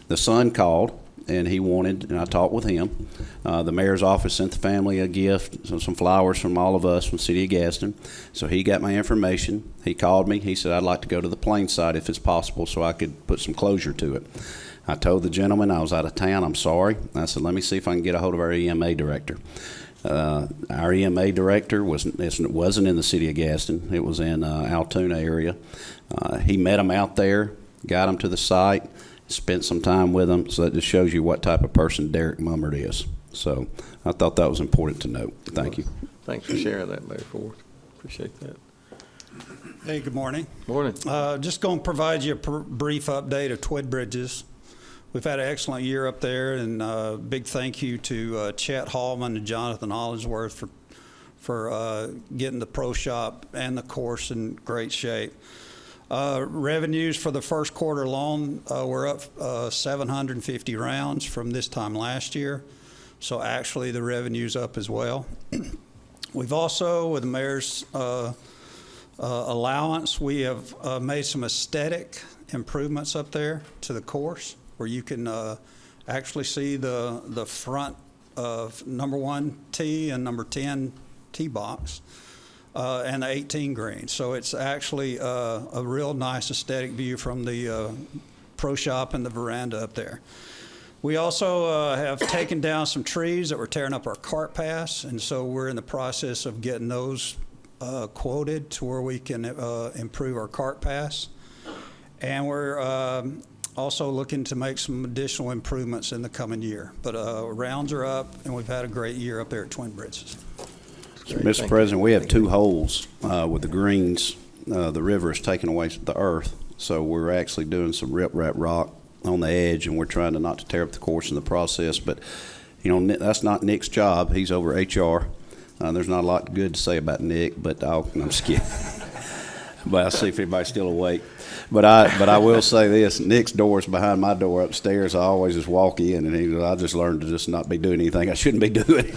The son called, and he wanted, and I talked with him, The mayor's office sent the family a gift, some flowers from all of us from the city of Gadsden. So he got my information. He called me. He said, I'd like to go to the Plains site if it's possible so I could put some closure to it. I told the gentleman I was out of town. I'm sorry. I said, let me see if I can get a hold of our EMA director. Our EMA director wasn't in the city of Gadsden. It was in Altoona area. He met him out there, got him to the site, spent some time with him. So that just shows you what type of person Derek Mummert is. So I thought that was important to note. Thank you. Thanks for sharing that, Mayor Ford. Appreciate that. Hey, good morning. Morning. Just going to provide you a brief update of Twin Bridges. We've had an excellent year up there, and big thank you to Chet Hallman and Jonathan Hollingsworth for getting the pro shop and the course in great shape. Revenues for the first quarter alone were up 750 rounds from this time last year. So actually the revenue's up as well. We've also, with the mayor's allowance, we have made some aesthetic improvements up there to the course where you can actually see the front of number 1 tee and number 10 tee box and the 18 green. So it's actually a real nice aesthetic view from the pro shop and the veranda up there. We also have taken down some trees that were tearing up our cart paths, and so we're in the process of getting those quoted to where we can improve our cart paths. And we're also looking to make some additional improvements in the coming year. But rounds are up, and we've had a great year up there at Twin Bridges. Mr. President, we have 2 holes with the greens. The river is taking away the earth, so we're actually doing some riprap rock on the edge, and we're trying to not to tear up the course in the process. But, you know, that's not Nick's job. He's over HR. There's not a lot good to say about Nick, but I'm just kidding. But I'll see if anybody's still awake. But I will say this: Nick's door is behind my door upstairs. I always just walk in, and I just learned to just not be doing anything I shouldn't be doing.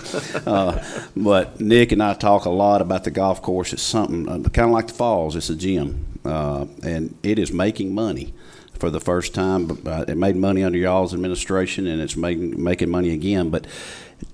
But Nick and I talk a lot about the golf course. It's something kind of like the Falls. It's a gym, and it is making money for the first time. But it made money under y'all's administration, and it's making money again. But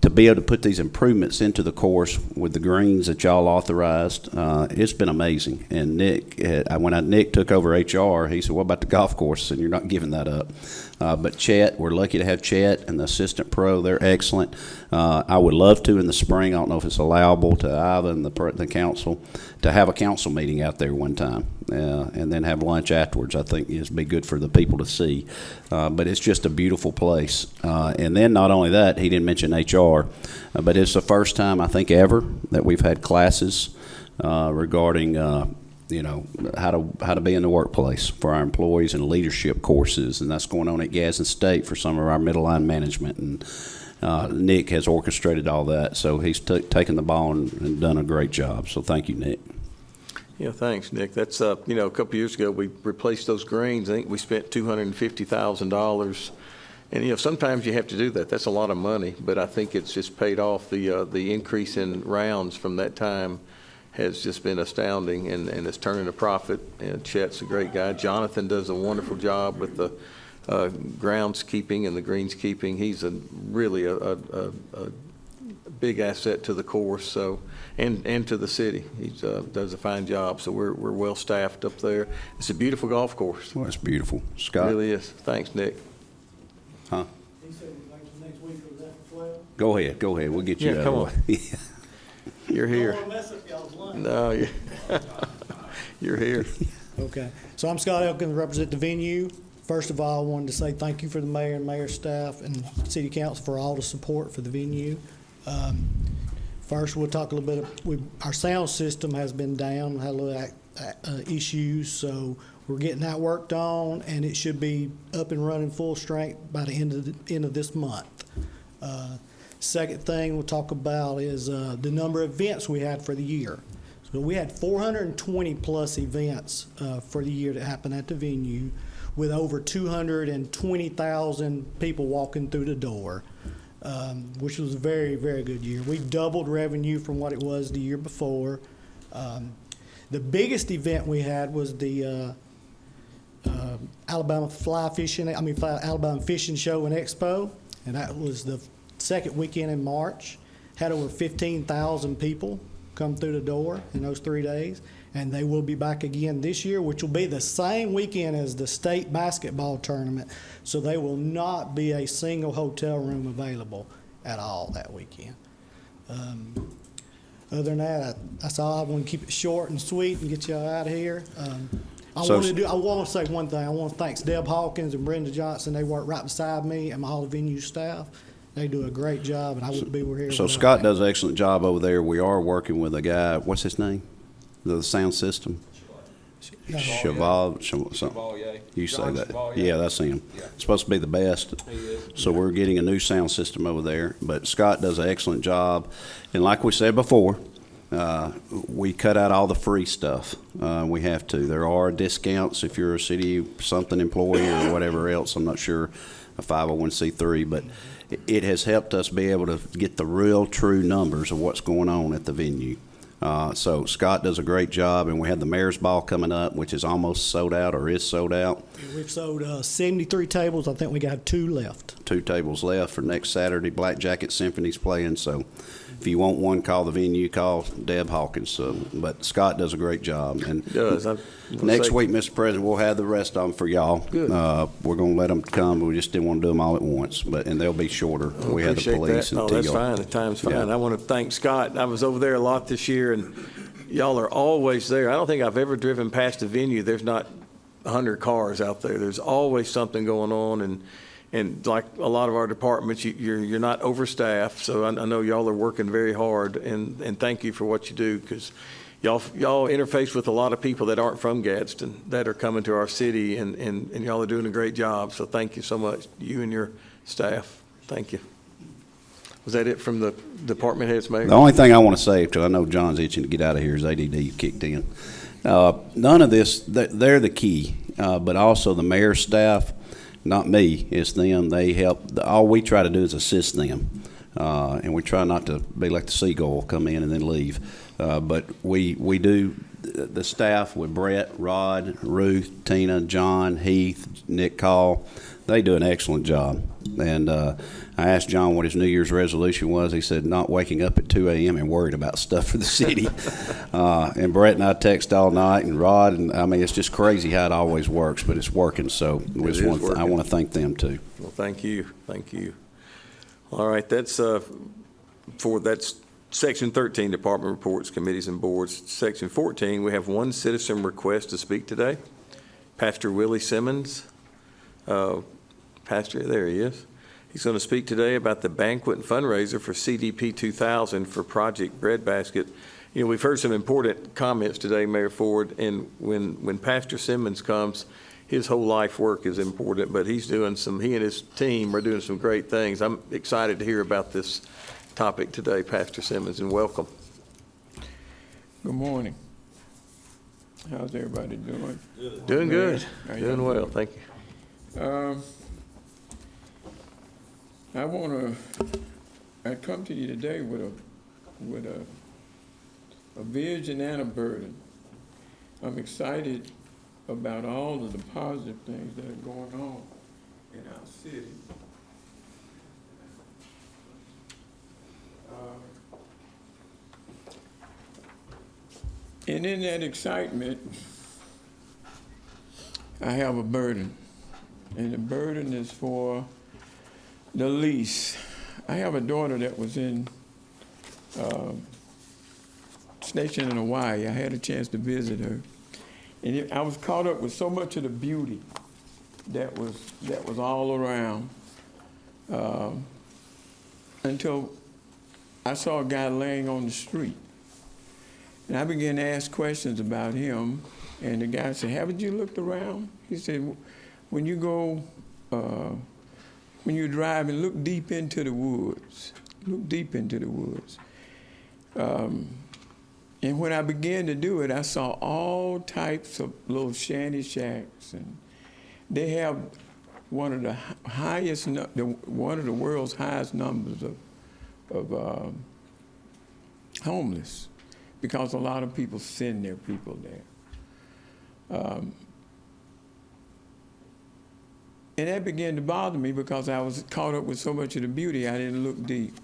to be able to put these improvements into the course with the greens that y'all authorized, it's been amazing. And Nick, when Nick took over HR, he said, what about the golf course? And you're not giving that up. But Chet, we're lucky to have Chet and the assistant pro. They're excellent. I would love to in the spring. I don't know if it's allowable to Iva and the council to have a council meeting out there one time and then have lunch afterwards. I think it'd be good for the people to see. But it's just a beautiful place. And then not only that, he didn't mention HR, but it's the first time I think ever that we've had classes regarding how to be in the workplace for our employees and leadership courses, and that's going on at Gadsden State for some of our middle line management. And Nick has orchestrated all that, so he's taken the ball and done a great job. So thank you, Nick. Yeah, thanks, Nick. That's a couple years ago we replaced those greens. I think we spent $250,000. And sometimes you have to do that. That's a lot of money, but I think it's just paid off. The increase in rounds from that time has just been astounding, and it's turning a profit. And Chet's a great guy. Jonathan does a wonderful job with the groundskeeping and the greenskeeping. He's really a big asset to the course, so and to the city. He does a fine job. So we're well staffed up there. It's a beautiful golf course. Well, it's beautiful, Scott. It really is. Thanks, Nick. Huh? He said next week was after 12. Go ahead. We'll get you. Yeah, come on. You're here. I don't wanna mess up y'all's lunch. No, you're here. Okay. So I'm Scott Elkins, represent the venue. First of all, I wanted to say thank you for the mayor and mayor's staff and city council for all the support for the venue. First, we'll talk a little bit. Our sound system has been down, had a little issues, so we're getting that worked on, and it should be up and running full strength by the end of this month. Second thing we'll talk about is the number of events we had for the year. So we had 420 plus events for the year that happened at the venue, with over 220,000 people walking through the door, which was a very, very good year. We doubled revenue from what it was the year before. The biggest event we had was the Alabama Fishing Show and Expo, and that was the second weekend in March. Had over 15,000 people come through the door in those 3 days. And they will be back again this year, which will be the same weekend as the state basketball tournament. So there will not be a single hotel room available at all that weekend. Other than that, that's all. I want to keep it short and sweet and get y'all out of here. I want to say one thing. I want to thank Deb Hawkins and Brenda Johnson. They work right beside me and all the venue staff. They do a great job, and I wouldn't be here. So Scott does an excellent job over there. We are working with a guy. What's his name? The sound system. Chevalier. You say that. Yeah, that's him. Yeah. It's supposed to be the best. So we're getting a new sound system over there. But Scott does an excellent job. And like we said before, we cut out all the free stuff. We have to. There are discounts if you're a city something employee or whatever else. I'm not sure, a 501c3, but it has helped us be able to get the real true numbers of what's going on at the venue. So Scott does a great job, and we have the Mayor's Ball coming up, which is almost sold out or is sold out. We've sold 73 tables. I think we got 2 left. 2 tables left for next Saturday. Black Jacket Symphony's playing, so if you want one, call the venue, call Deb Hawkins. So, but Scott does a great job. And next week, Mr. President, we'll have the rest of them for y'all. Good. We're going to let them come. We just didn't want to do them all at once, and they'll be shorter. We have the police that. and that's TO. fine. The time's fine. Yeah. I want to thank Scott. I was over there a lot this year, and y'all are always there. I don't think I've ever driven past a venue. There's not 100 cars out there. There's always something going on, and like a lot of our departments, you're not overstaffed. So I know y'all are working very hard, and thank you for what you do, because y'all interface with a lot of people that aren't from Gadsden that are coming to our city, and y'all are doing a great job. So thank you so much, you and your staff. Thank you. Was that it from the department heads, Mayor? The only thing I want to say, because I know John's itching to get out of here, is ADD kicked in. None of this, they're the key, but also the mayor's staff, not me, it's them. They help. All we try to do is assist them, and we try not to be like the seagull, come in and then leave. But we do, the staff with Brett, Rod, Ruth, Tina, John, Heath, Nick Call, they do an excellent job. And I asked John what his New Year's resolution was. He said, not waking up at 2 a.m. and worried about stuff for the city. And Brett and I text all night, and Rod, and I mean, it's just crazy how it always works, but it's working. So I want to thank them too. Well, thank you. Thank you. All right, that's Section 13, Department Reports, Committees, and Boards. Section 14, we have one citizen request to speak today. Pastor Willie Simmons. Pastor, there he is. He's going to speak today about the banquet and fundraiser for CDP 2000 for Project Breadbasket. You know, we've heard some important comments today, Mayor Ford, and when Pastor Simmons comes, his whole life work is important, but he and his team are doing some great things. I'm excited to hear about this topic today, Pastor Simmons, and welcome. Good morning. How's everybody doing? Good. Doing good. Doing well, thank you. I come to you today with a vision and a burden. I'm excited about all of the positive things that are going on in our city. And in that excitement, I have a burden. And the burden is for the lease. I have a daughter that was stationed in Hawaii. I had a chance to visit her. And I was caught up with so much of the beauty that was all around until I saw a guy laying on the street. And I began to ask questions about him. And the guy said, haven't you looked around? He said, when you go, when you drive and look deep into the woods, look deep into the woods. And when I began to do it, I saw all types of little shanty shacks, and they have one of the world's highest numbers of homeless, because a lot of people send their people there. And that began to bother me because I was caught up with so much of the beauty, I didn't look deep.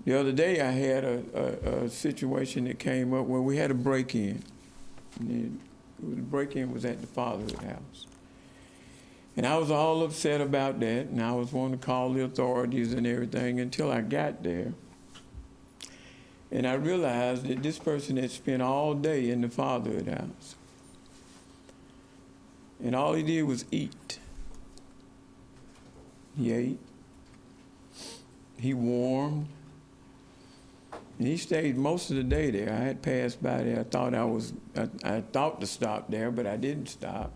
The other day, I had a situation that came up where we had a break-in. The break-in was at the father's house. And I was all upset about that, and I was wanting to call the authorities and everything until I got there. And I realized that this person had spent all day in the father's house. And all he did was eat. He ate. He warmed. And he stayed most of the day there. I had passed by there. I thought to stop there, but I didn't stop.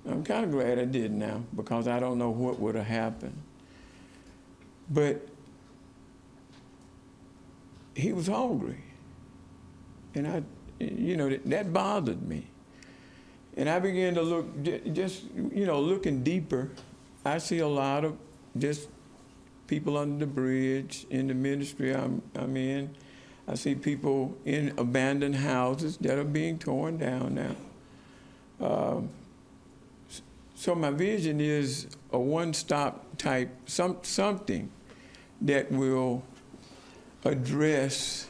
I'm kind of glad I did now, because I don't know what would have happened. But he was hungry. And that bothered me. And I began to look, looking deeper. I see a lot of just people under the bridge in the ministry I'm in. I see people in abandoned houses that are being torn down now. So my vision is a one-stop type, something that will address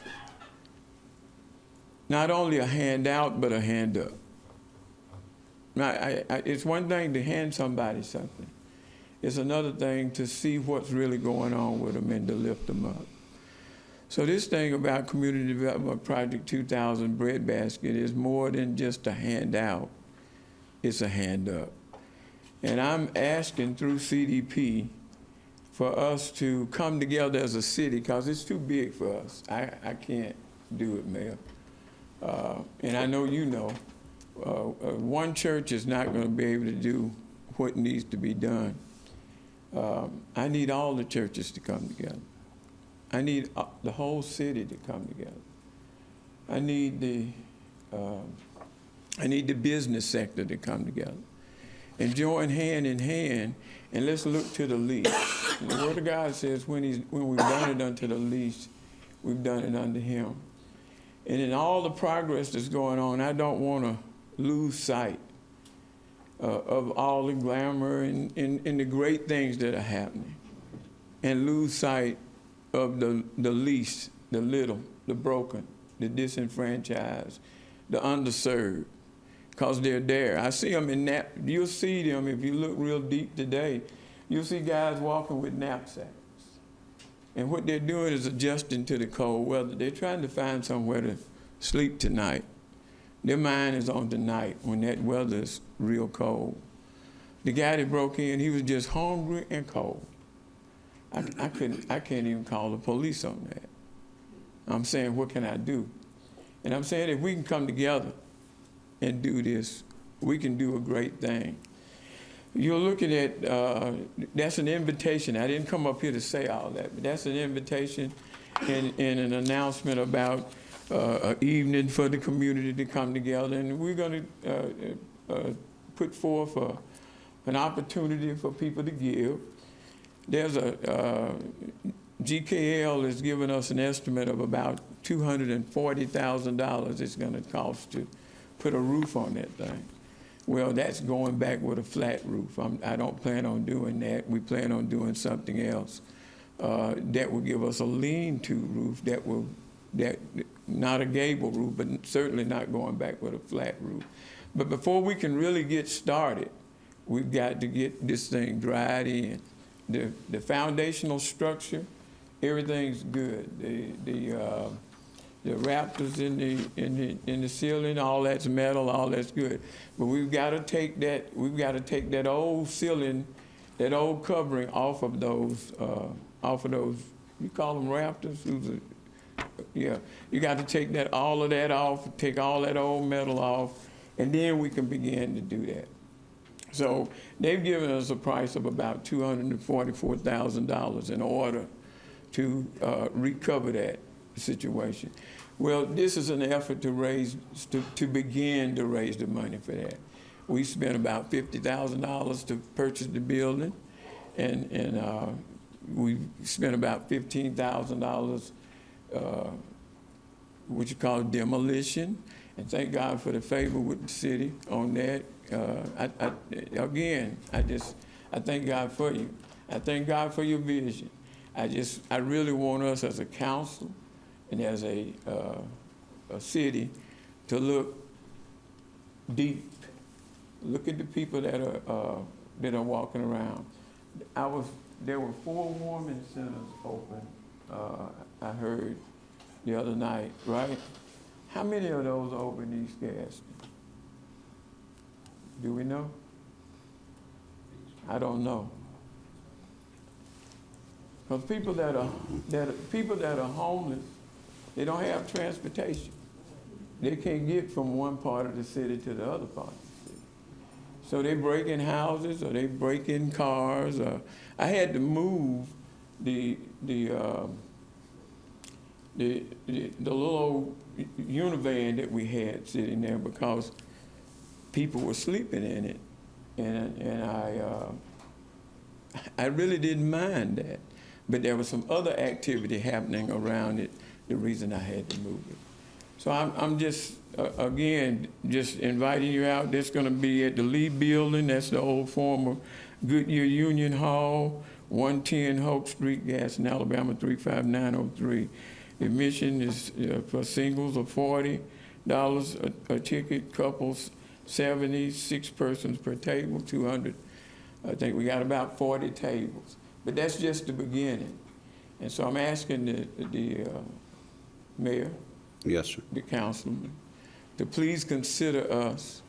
not only a handout, but a hand up. Now, it's one thing to hand somebody something. It's another thing to see what's really going on with them and to lift them up. So this thing about Community Development Project 2000 Breadbasket is more than just a handout. It's a hand up. And I'm asking through CDP for us to come together as a city, because it's too big for us. I can't do it, Mayor. And I know you know, one church is not going to be able to do what needs to be done. I need all the churches to come together. I need the whole city to come together. I need the business sector to come together and join hand in hand, and let's look to the least. The Word of God says when we've done it unto the least, we've done it unto him. And in all the progress that's going on, I don't want to lose sight of all the glamour and the great things that are happening, and lose sight of the least, the little, the broken, the disenfranchised, the underserved, because they're there. I see them in you'll see them if you look real deep today. You'll see guys walking with knapsacks. And what they're doing is adjusting to the cold weather. They're trying to find somewhere to sleep tonight. Their mind is on tonight when that weather is real cold. The guy that broke in, he was just hungry and cold. I can't even call the police on that. I'm saying, what can I do? And I'm saying, if we can come together and do this, we can do a great thing. You're looking at, that's an invitation. I didn't come up here to say all that, but that's an invitation and an announcement about an evening for the community to come together. And we're going to put forth an opportunity for people to give. There's GKL has given us an estimate of about $240,000 it's going to cost to put a roof on that thing. Well, that's going back with a flat roof. I don't plan on doing that. We plan on doing something else that will give us a lean-to roof that not a gable roof, but certainly not going back with a flat roof. But before we can really get started, we've got to get this thing dried in. The foundational structure, everything's good. The rafters in the ceiling, all that's metal, all that's good. But we've got to take that old ceiling, that old covering off of those, you call them rafters? Yeah, you got to take all of that off, take all that old metal off, and then we can begin to do that. So they've given us a price of about $244,000 in order to recover that situation. Well, this is an effort to begin to raise the money for that. We spent about $50,000 to purchase the building, and we spent about $15,000, what you call demolition, and thank God for the favor with the city on that. I thank God for you. I thank God for your vision. I really want us as a council and as a city to look deep. Look at the people that are walking around. There were 4 warming centers open, I heard the other night, right? How many of those are open in East Gadsden? Do we know? I don't know. Because people that are homeless, they don't have transportation. They can't get from one part of the city to the other part of the city. So they break in houses or they break in cars. I had to move the little old univan that we had sitting there because people were sleeping in it, and I really didn't mind that, but there was some other activity happening around it. The reason I had to move it. So I'm just again just inviting you out. That's going to be at the Lee Building. That's the old former Goodyear Union Hall, 110 Hope Street, Gadsden, Alabama 35903. Admission is for singles of $40 a ticket, couples 70, 6 persons per table, 200. I think we got about 40 tables, but that's just the beginning. And so I'm asking the mayor, yes, sir, the councilman, to please consider us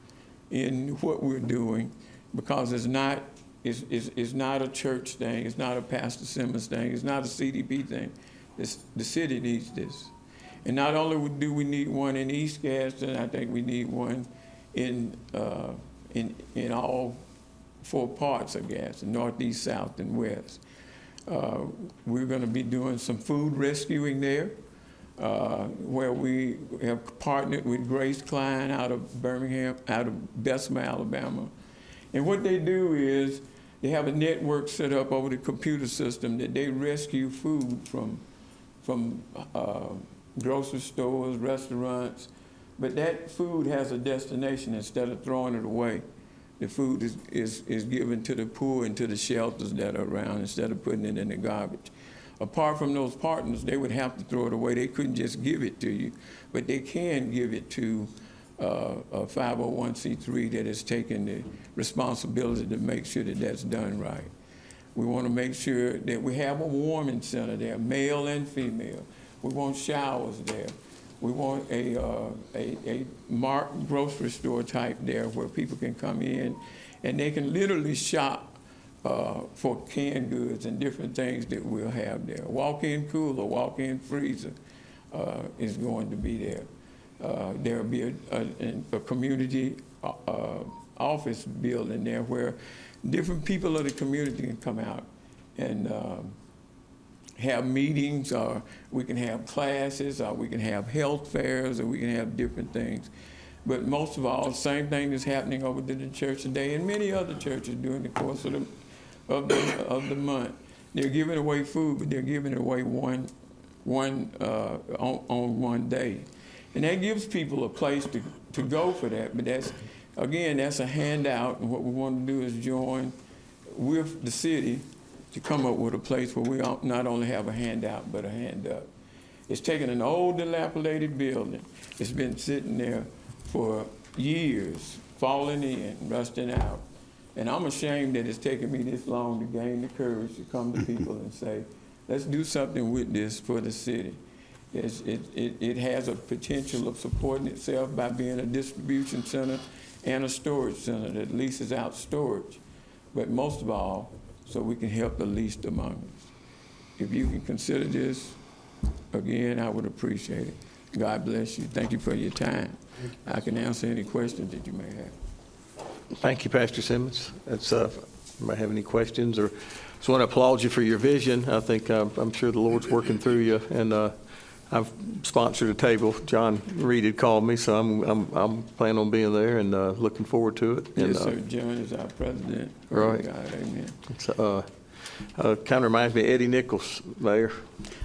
in what we're doing, because it's not a church thing, it's not a Pastor Simmons thing, it's not a CDP thing. The city needs this. And not only do we need one in East Gadsden, I think we need one in all 4 parts of Gadsden, northeast, south, and west. We're going to be doing some food rescuing there, where we have partnered with Grace Klein out of Birmingham, out of Bessemer, Alabama. And what they do is they have a network set up over the computer system that they rescue food from grocery stores, restaurants, but that food has a destination. Instead of throwing it away, the food is given to the poor and to the shelters that are around instead of putting it in the garbage. Apart from those partners, they would have to throw it away. They couldn't just give it to you, but they can give it to a 501c3 that has taken the responsibility to make sure that that's done right. We want to make sure that we have a warming center there, male and female. We want showers there. We want a marked grocery store type there where people can come in and they can literally shop for canned goods and different things that we'll have there. Walk-in cooler, walk-in freezer is going to be there. There'll be a community office building there where different people of the community can come out and have meetings, or we can have classes, or we can have health fairs, or we can have different things. But most of all, same thing is happening over to the church today and many other churches during the course of the month. They're giving away food, but they're giving it away on one day. And that gives people a place to go for that. But that's a handout, and what we want to do is join with the city to come up with a place where we not only have a handout, but a hand up. It's taken an old dilapidated building. It's been sitting there for years, falling in, rusting out. And I'm ashamed that it's taken me this long to gain the courage to come to people and say, let's do something with this for the city. It has a potential of supporting itself by being a distribution center and a storage center that leases out storage. But most of all, so we can help the least among us. If you can consider this, again, I would appreciate it. God bless you. Thank you for your time. I can answer any questions that you may have. Thank you, Pastor Simmons. That's, anybody have any questions? Or just want to applaud you for your vision. I think I'm sure the Lord's working through you, and I've sponsored a table. John Reed had called me, so I'm planning on being there and looking forward to it. Yes, and, sir. John is our president. Right. God, amen. It's, kind of reminds me of Eddie Nichols, Mayor.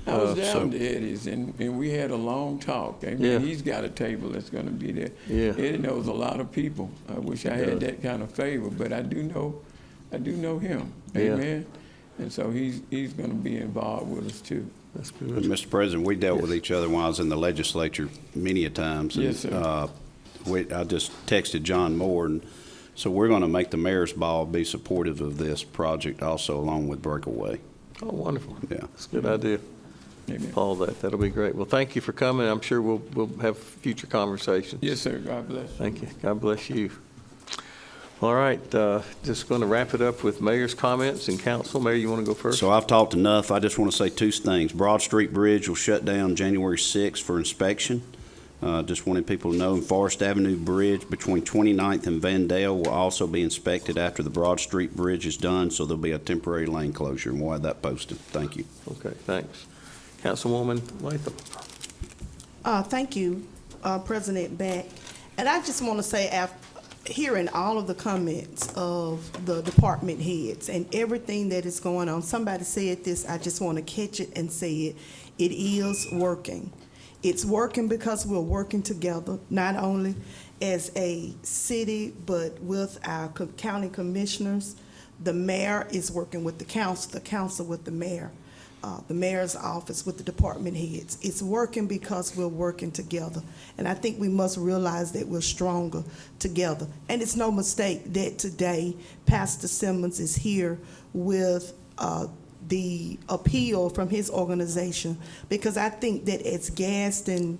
I was down to Eddie's, and we had a long talk. I mean, Yeah. he's got a table that's going to be there. Yeah. Eddie knows a lot of people. I wish I had that kind of favor, but I do know him. Yeah. Amen. And so he's going to be involved with us too. That's But, good. Mr. President, we dealt with each other when I was in the legislature many a times. And, Yes, sir. I just texted John Moore, and so we're going to make the mayor's ball be supportive of this project also, along with Breakaway. Oh, wonderful. Yeah. That's a good idea. Amen. All that'll be great. Well, thank you for coming. I'm sure we'll have future conversations. Yes, sir. God bless. Thank you. God bless you. All right, just going to wrap it up with mayor's comments and council. Mayor, you want to go first? So I've talked enough. I just want to say two things. Broad Street Bridge will shut down January 6th for inspection. Just wanted people to know. And Forest Avenue Bridge between 29th and Vandale will also be inspected after the Broad Street Bridge is done, so there'll be a temporary lane closure, and we'll have that posted. Thank you. Okay, thanks. Councilwoman Latham. Thank you, President Beck. And I just want to say, after hearing all of the comments of the department heads and everything that is going on, somebody said this, I just want to catch it and say it. It is working. It's working because we're working together, not only as a city, but with our county commissioners. The mayor is working with the council with the mayor. The mayor's office with the department heads. It's working because we're working together. And I think we must realize that we're stronger together. And it's no mistake that today Pastor Simmons is here with the appeal from his organization, because I think that as Gadsden,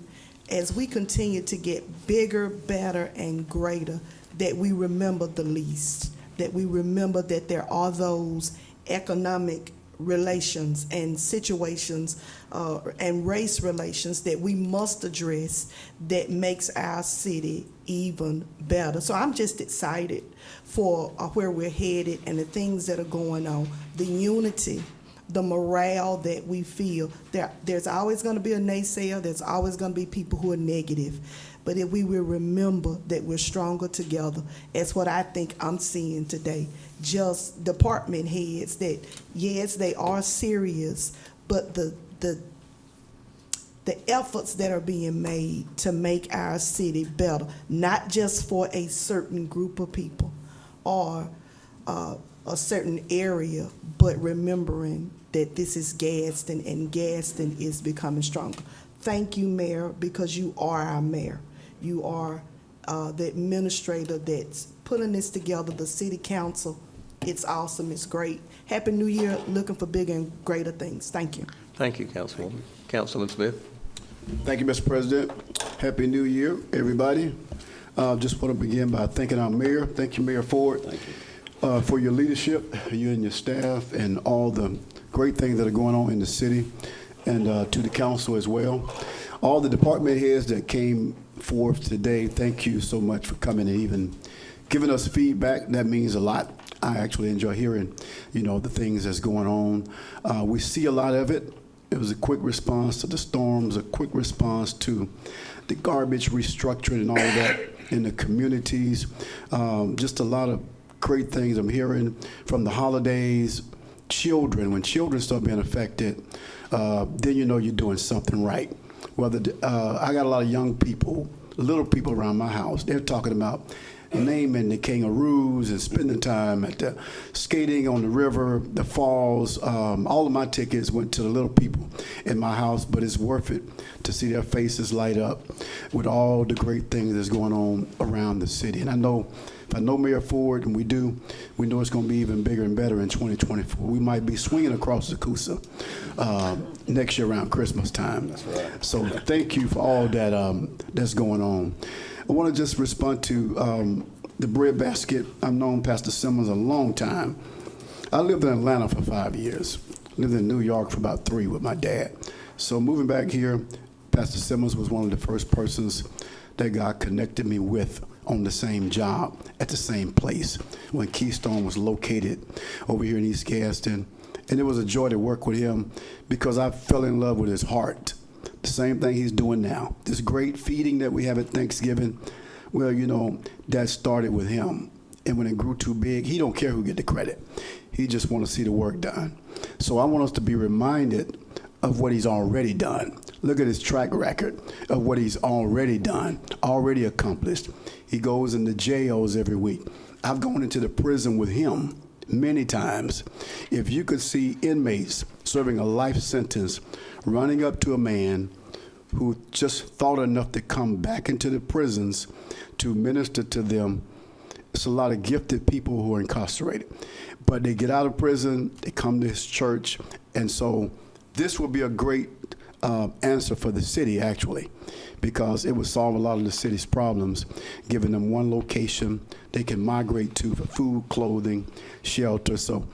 as we continue to get bigger, better, and greater, that we remember the least, that we remember that there are those economic relations and situations and race relations that we must address that makes our city even better. So I'm just excited for where we're headed and the things that are going on, the unity, the morale that we feel. There's always going to be a naysayer. There's always going to be people who are negative. But if we will remember that we're stronger together, that's what I think I'm seeing today. Just department heads that, yes, they are serious, but the efforts that are being made to make our city better, not just for a certain group of people or a certain area, but remembering that this is Gadsden and Gadsden is becoming stronger. Thank you, Mayor, because you are our mayor. You are the administrator that's putting this together, the city council. It's awesome. It's great. Happy New Year. Looking for bigger and greater things. Thank you. Thank you, Councilwoman. Councilman Smith. Thank you, Mr. President. Happy New Year, everybody. Just want to begin by thanking our mayor. Thank you, Mayor Ford, for your leadership, you and your staff, and all the great things that are going on in the city, and to the council as well. All the department heads that came forth today, thank you so much for coming and even giving us feedback. That means a lot. I actually enjoy hearing, the things that's going on. We see a lot of it. It was a quick response to the storms, a quick response to the garbage restructuring and all of that in the communities. Just a lot of great things I'm hearing from the holidays. Children, when children start being affected, then you know you're doing something right. Whether I got a lot of young people, little people around my house, they're talking about naming the kangaroos and spending time at the skating on the river, the falls. All of my tickets went to the little people in my house, but it's worth it to see their faces light up with all the great things that's going on around the city. And I know, if I know Mayor Ford, and we know it's going to be even bigger and better in 2024. We might be swinging across the Coosa next year around Christmas time. That's right. So thank you for all that that's going on. I want to just respond to the breadbasket. I've known Pastor Simmons a long time. I lived in Atlanta for 5 years. Lived in New York for about 3 with my dad. So moving back here, Pastor Simmons was one of the first persons that God connected me with on the same job at the same place when Keystone was located over here in East Gadsden. And it was a joy to work with him because I fell in love with his heart. The same thing he's doing now. This great feeding that we have at Thanksgiving, well, that started with him. And when it grew too big, he don't care who get the credit. He just want to see the work done. So I want us to be reminded of what he's already done. Look at his track record of what he's already done, already accomplished. He goes into jails every week. I've gone into the prison with him many times. If you could see inmates serving a life sentence running up to a man who just thought enough to come back into the prisons to minister to them, it's a lot of gifted people who are incarcerated. But they get out of prison, they come to his church, and so this will be a great answer for the city, actually, because it would solve a lot of the city's problems, giving them one location they can migrate to for food, clothing, shelter. So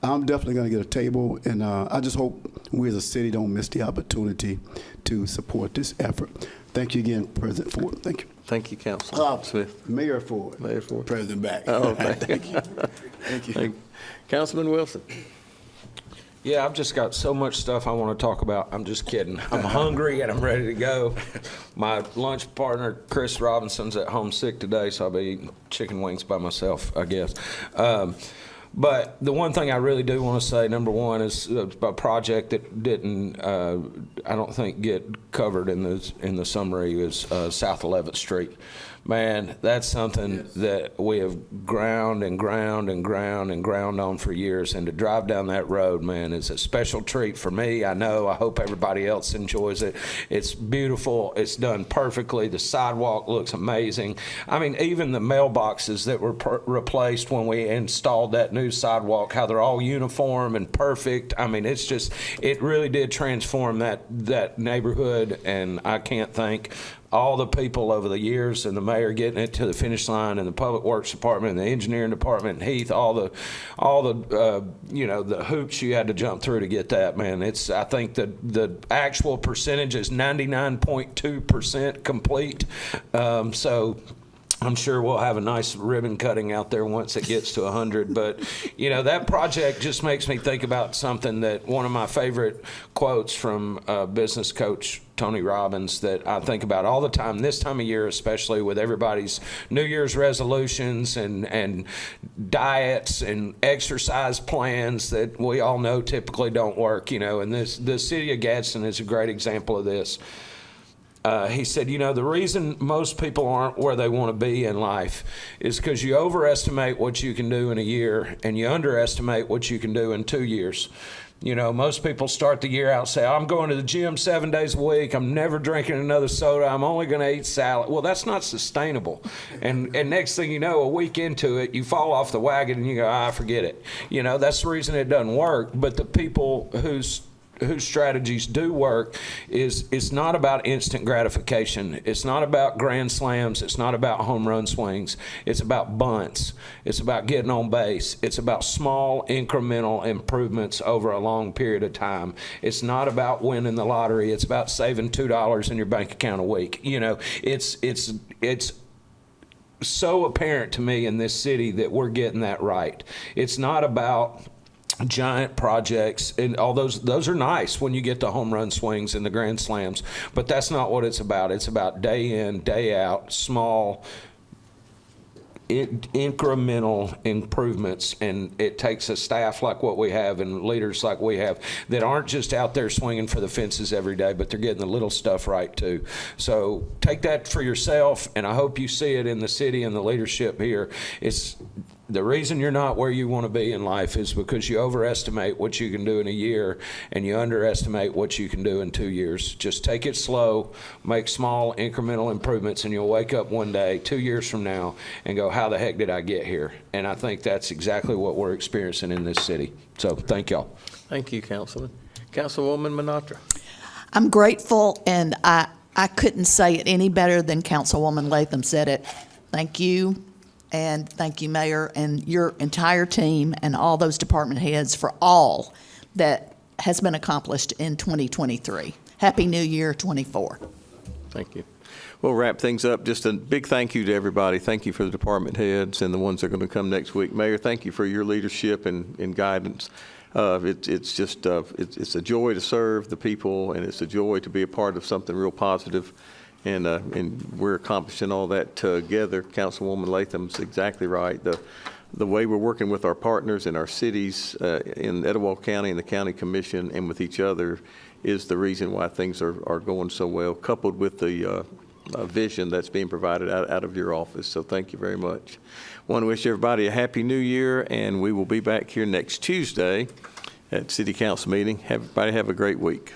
I'm definitely going to get a table, and I just hope we as a city don't miss the opportunity to support this effort. Thank you again, President Ford. Thank you. Thank you, Councilman Smith. Mayor Ford. Mayor Ford. President back. Oh, thank you. Thank you. Thank you. Councilman Wilson. Yeah, I've just got so much stuff I want to talk about. I'm just kidding. I'm hungry and I'm ready to go. My lunch partner, Chris Robinson's at home sick today, so I'll be eating chicken wings by myself, I guess. But the one thing I really do want to say, number one, is a project that didn't, I don't think, get covered in the summary is South 11th Street. Man, that's something that we have ground and ground and ground and ground on for years, and to drive down that road, man, is a special treat for me. I know. I hope everybody else enjoys it. It's beautiful. It's done perfectly. The sidewalk looks amazing. I mean, even the mailboxes that were replaced when we installed that new sidewalk, how they're all uniform and perfect. I mean, it's just, it really did transform that neighborhood, and I can't thank all the people over the years and the mayor getting it to the finish line, and the public works department and the engineering department and Heath, all the the hoops you had to jump through to get that, man. I think the actual percentage is 99.2% complete. So I'm sure we'll have a nice ribbon cutting out there once it gets to 100. But, that project just makes me think about something that one of my favorite quotes from business coach Tony Robbins that I think about all the time, this time of year, especially with everybody's New Year's resolutions and diets and exercise plans that we all know typically don't work, and the city of Gadsden is a great example of this. He said, the reason most people aren't where they want to be in life is because you overestimate what you can do in a year and you underestimate what you can do in 2 years. Most people start the year out say, I'm going to the gym 7 days a week. I'm never drinking another soda. I'm only going to eat salad. Well, that's not sustainable. And next thing you know, a week into it, you fall off the wagon and you go, forget it. That's the reason it doesn't work. But the people whose strategies do work is it's not about instant gratification. It's not about grand slams. It's not about home run swings. It's about bunts. It's about getting on base. It's about small incremental improvements over a long period of time. It's not about winning the lottery. It's about saving $2 in your bank account a week. It's so apparent to me in this city that we're getting that right. It's not about giant projects, and all those are nice when you get the home run swings and the grand slams, but that's not what it's about. It's about day in, day out, small incremental improvements, and it takes a staff like what we have and leaders like we have that aren't just out there swinging for the fences every day, but they're getting the little stuff right too. So take that for yourself, and I hope you see it in the city and the leadership here. It's the reason you're not where you want to be in life is because you overestimate what you can do in a year and you underestimate what you can do in 2 years. Just take it slow, make small incremental improvements, and you'll wake up one day 2 years from now and go, how the heck did I get here? And I think that's exactly what we're experiencing in this city. So thank y'all. Thank you, Councilman. Councilwoman Minatra. I'm grateful, and I couldn't say it any better than Councilwoman Latham said it. Thank you. And thank you, Mayor, and your entire team and all those department heads for all that has been accomplished in 2023. Happy New Year, 24. Thank you. We'll wrap things up. Just a big thank you to everybody. Thank you for the department heads and the ones that are going to come next week. Mayor, thank you for your leadership and guidance. It's just it's a joy to serve the people, and it's a joy to be a part of something real positive. And we're accomplishing all that together. Councilwoman Latham's exactly right. the way we're working with our partners in our cities, in Etowah County and the County Commission and with each other is the reason why things are going so well, coupled with the vision that's being provided out of your office. So thank you very much. Want to wish everybody a Happy New Year, and we will be back here next Tuesday at City Council meeting. Everybody have a great week.